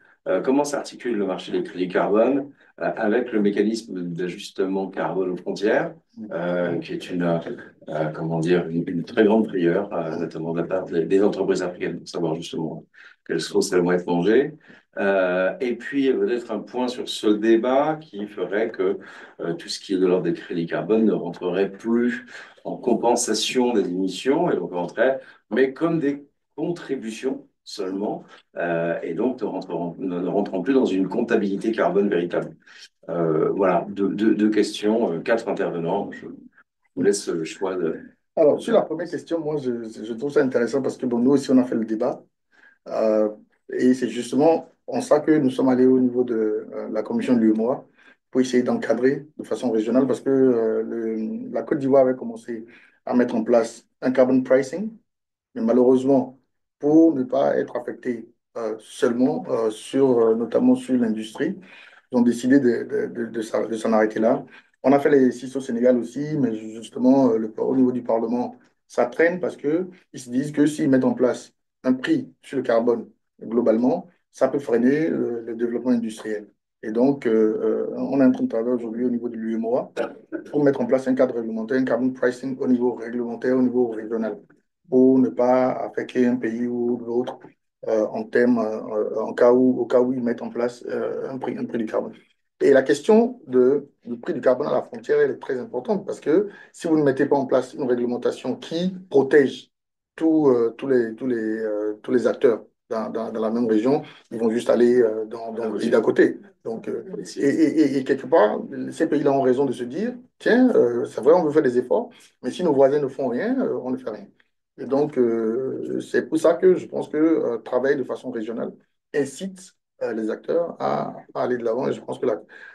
Comment s'articule le marché des crédits carbone avec le mécanisme d'ajustement carbone aux frontières, qui est comment dire, une très grande frayeur, notamment de la part des entreprises africaines, pour savoir justement quelles sauces elles vont être mangées. Et puis, peut-être un point sur ce débat qui ferait que tout ce qui est de l'ordre des crédits carbone ne rentrerait plus en compensation des émissions, et donc rentrerait, mais comme des contributions seulement, et donc ne rentrant plus dans une comptabilité carbone véritable. Voilà, deux questions, quatre intervenants. Je vous laisse le choix de... Alors, sur la première question, moi, je trouve ça intéressant parce que bon, nous aussi, on a fait le débat. Euh, et c'est justement en ça que nous sommes allés au niveau de la commission de l'UEMOA pour essayer d'encadrer de façon régionale parce que la Côte d'Ivoire avait commencé à mettre en place un carbon pricing, mais malheureusement, pour ne pas être affecté seulement notamment sur l'industrie, ils ont décidé de s'en arrêter là. On a fait les CIS au Sénégal aussi, mais justement, au niveau du Parlement, ça traîne parce qu'ils se disent que s'ils mettent en place un prix sur le carbone globalement, ça peut freiner le développement industriel. Et donc, on est en train de travailler aujourd'hui au niveau de l'UEMOA pour mettre en place un cadre réglementaire, un carbon pricing au niveau réglementaire, au niveau régional, pour ne pas affecter un pays ou l'autre au cas où ils mettent en place un prix du carbone. Et la question du prix du carbone à la frontière, elle est très importante parce que si vous ne mettez pas en place une réglementation qui protège tous les acteurs dans la même région, ils vont juste aller dans le pays d'à côté. Donc, et quelque part, ces pays-là ont raison de se dire, tiens, c'est vrai, on veut faire des efforts, mais si nos voisins ne font rien, on ne fait rien. Et donc, c'est pour ça que je pense que travailler de façon régionale incite les acteurs à aller de l'avant. Et je pense que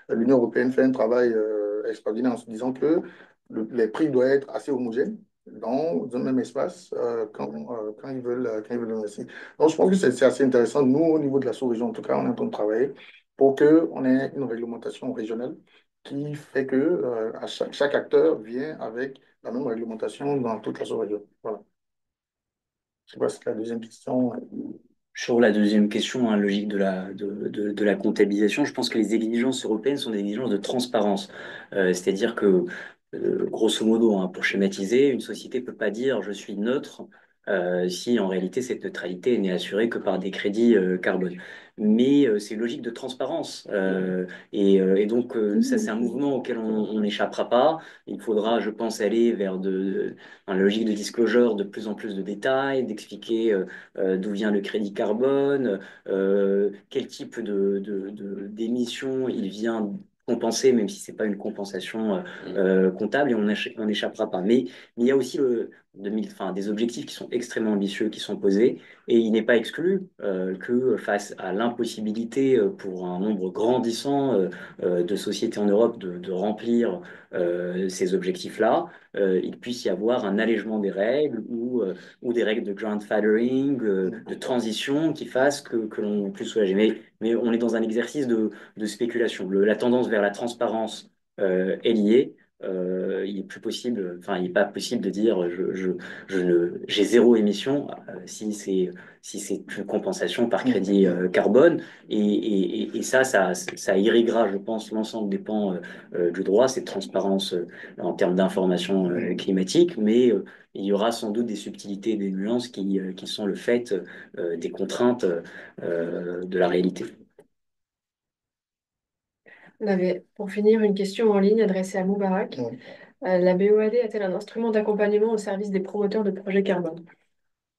l'Union européenne fait un travail extraordinaire en se disant que les prix doivent être assez homogènes dans un même espace quand ils veulent investir. Donc, je pense que c'est assez intéressant. Nous, au niveau de la sous-région, en tout cas, on est en train de travailler pour qu'on ait une réglementation régionale qui fait que chaque acteur vient avec la même réglementation dans toute la sous-région. Voilà. Je sais pas si c'est la deuxième question. Sur la deuxième question, hein, logique de la comptabilisation, je pense que les exigences européennes sont des exigences de transparence. C'est-à-dire que, grosso modo, hein, pour schématiser, une société peut pas dire je suis neutre si en réalité cette neutralité n'est assurée que par des crédits carbone. Mais c'est une logique de transparence. Et donc, ça, c'est un mouvement auquel on n'échappera pas. Il faudra, je pense, aller vers dans la logique de disclosure de plus en plus de détails, d'expliquer d'où vient le crédit carbone, quel type d'émission il vient compenser, même si c'est pas une compensation comptable, et on n'échappera pas. Mais il y a aussi des objectifs qui sont extrêmement ambitieux, qui sont posés, et il n'est pas exclu que face à l'impossibilité pour un nombre grandissant de sociétés en Europe de remplir ces objectifs-là, il puisse y avoir un allègement des règles ou des règles de grandfathering, de transition qui fassent que l'on puisse soulager. Mais on est dans un exercice de spéculation. La tendance vers la transparence est liée. Il est plus possible, enfin, il n'est pas possible de dire j'ai zéro émission si c'est une compensation par crédit carbone. Et ça irriguera, je pense, l'ensemble des pans du droit, cette transparence en termes d'information climatique, mais il y aura sans doute des subtilités et des nuances qui sont le fait des contraintes de la réalité. On avait, pour finir, une question en ligne adressée à Moubarak. Ouais. La BOAD a-t-elle un instrument d'accompagnement au service des promoteurs de projets carbone?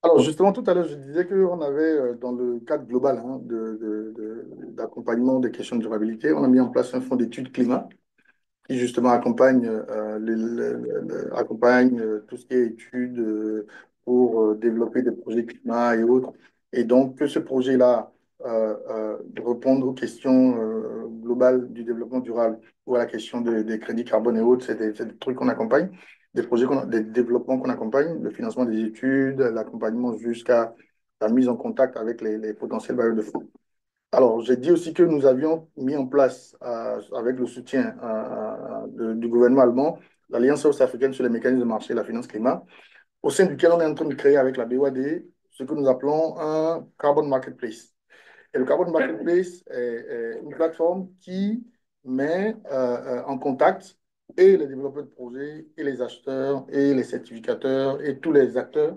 Alors justement, tout à l'heure, je disais qu'on avait, dans le cadre global hein, d'accompagnement des questions de durabilité, on a mis en place un fonds d'études climat qui justement accompagne, accompagne tout ce qui est études pour développer des projets climat et autres. Et donc, que ce projet-là répondre aux questions globales du développement durable ou à la question des crédits carbone et autres, c'est des trucs qu'on accompagne, des projets, des développements qu'on accompagne, le financement des études, l'accompagnement jusqu'à la mise en contact avec les potentiels bailleurs de fonds. Alors, j'ai dit aussi que nous avions mis en place, avec le soutien du gouvernement allemand, l'Alliance ouest-africaine sur les mécanismes de marché et la finance climat, au sein duquel on est en train de créer avec la BOAD ce que nous appelons un Carbon Marketplace. Et le Carbon Marketplace est une plateforme qui met en contact et les développeurs de projets, et les acheteurs, et les certificateurs, et tous les acteurs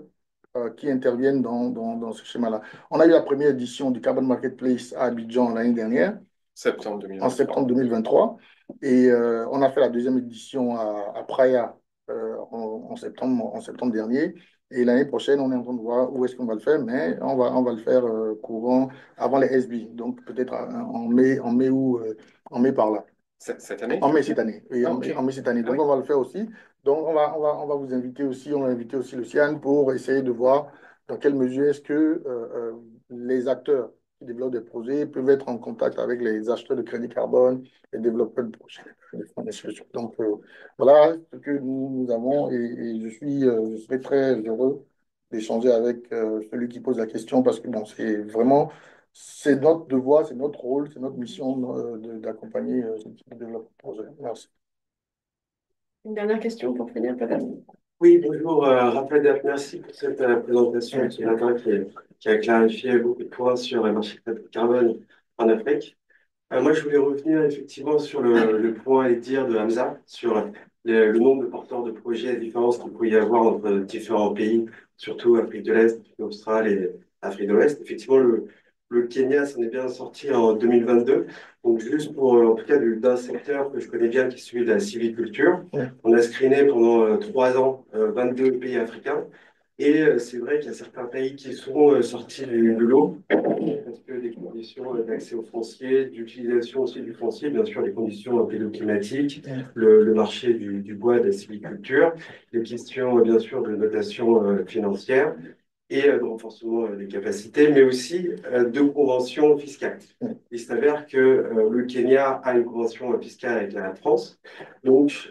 qui interviennent dans ce schéma-là. On a eu la première édition du Carbon Marketplace à Abidjan l'année dernière, Septembre en 2023. septembre 2023, et on a fait la deuxième édition à Praia en septembre dernier. Et l'année prochaine, on est en train de voir où est-ce qu'on va le faire, mais on va le faire courant avant les SB, donc peut-être en mai par là. Cette année? En mai cette année. Oui, Ah, en ok. mai, en mai cette année. Ah Donc, oui. on va le faire aussi. Donc, on va vous inviter aussi, on va inviter aussi Luciane pour essayer de voir dans quelle mesure est-ce que les acteurs qui développent des projets peuvent être en contact avec les acheteurs de crédit carbone, les développeurs de projets. Donc, voilà ce que nous avons et je serai très heureux d'échanger avec celui qui pose la question parce que bon, c'est notre devoir, c'est notre rôle, c'est notre mission d'accompagner ce type de développement de projet. Merci. Une dernière question pour finir, peut-être? Oui, bonjour, Raphaël Dap, merci pour cette présentation ce matin qui a clarifié beaucoup de points sur le marché de carbone en Afrique. Moi, je voulais revenir effectivement sur le point à dire de Hamza, sur le nombre de porteurs de projets, les différences qu'il peut y avoir entre différents pays, surtout Afrique de l'Est, Afrique australe et Afrique de l'Ouest. Effectivement, le Kenya s'en est bien sorti en 2022. Donc, juste pour, en tout cas, d'un secteur que je connais bien, qui est celui de la sylviculture, on a screené pendant 3 ans 22 pays africains. Et c'est vrai qu'il y a certains pays qui sont sortis du lot parce que des conditions d'accès au foncier, d'utilisation aussi du foncier, bien sûr les conditions pédoclimatiques, le marché du bois, de la sylviculture, les questions bien sûr de notation financière et de renforcement des capacités, mais aussi de conventions fiscales. Il s'avère que le Kenya a une convention fiscale avec la France, donc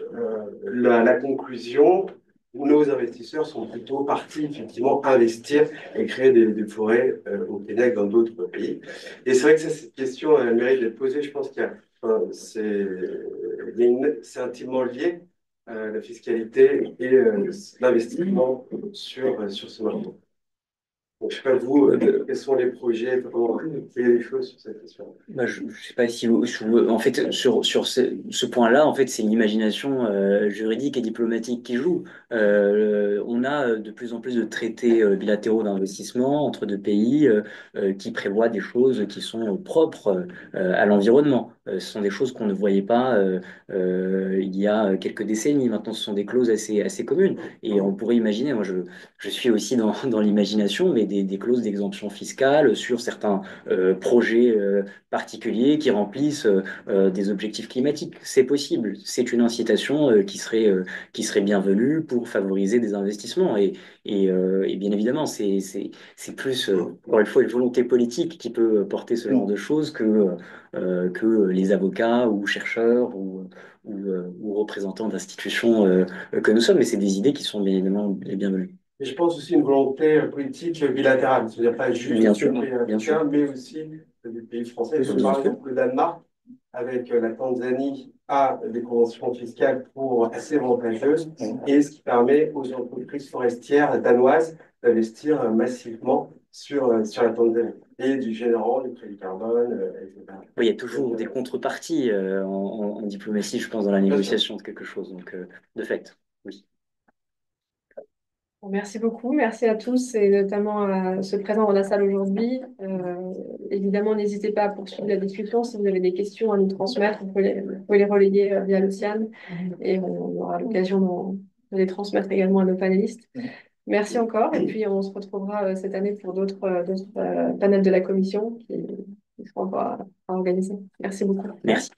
la conclusion, nos investisseurs sont plutôt partis effectivement investir et créer des forêts au Kenya et dans d'autres pays. Et c'est vrai que cette question elle mérite d'être posée. Je pense qu'il y a, c'est intimement lié la fiscalité et l'investissement sur ce marché. Donc, je ne sais pas vous, quels sont les projets, comment vous voyez les choses sur cette question. Bah, je ne sais pas si en fait sur ce point-là, en fait, c'est l'imagination juridique et diplomatique qui joue. On a de plus en plus de traités bilatéraux d'investissement entre deux pays qui prévoient des choses qui sont propres à l'environnement. Ce sont des choses qu'on ne voyait pas il y a quelques décennies. Maintenant, ce sont des clauses assez communes. Et on pourrait imaginer, moi je suis aussi dans l'imagination, mais des clauses d'exemption fiscale sur certains projets particuliers qui remplissent des objectifs climatiques. C'est possible. C'est une incitation qui serait bienvenue pour favoriser des investissements. Et bien évidemment, c'est plus, encore une fois, une volonté politique qui peut porter ce genre de choses que les avocats ou chercheurs ou représentants d'institutions que nous sommes. Mais c'est des idées qui sont bien évidemment les bienvenues. Et je pense aussi une volonté politique bilatérale, c'est-à-dire pas juste Bien des sûr, pays bien sûr. africains, mais aussi des pays français. Bien Comme sûr. par exemple, le Danemark, avec la Tanzanie, a des conventions fiscales pour assez avantageuses, et ce qui permet aux entreprises forestières danoises d'investir massivement sur la Tanzanie, et du générant du crédit carbone, etc. Oui, il y a toujours des contreparties en diplomatie, je pense, dans la négociation de quelque chose. Donc, de fait, oui. Merci beaucoup, merci à tous et notamment à ceux présents dans la salle aujourd'hui. Évidemment, n'hésitez pas à poursuivre la discussion. Si vous avez des questions à nous transmettre, vous pouvez les relayer via l'Océane et on aura l'occasion de les transmettre également à nos panélistes. Merci encore et puis on se retrouvera cette année pour d'autres panels de la commission qui seront encore à organiser. Merci beaucoup. Merci.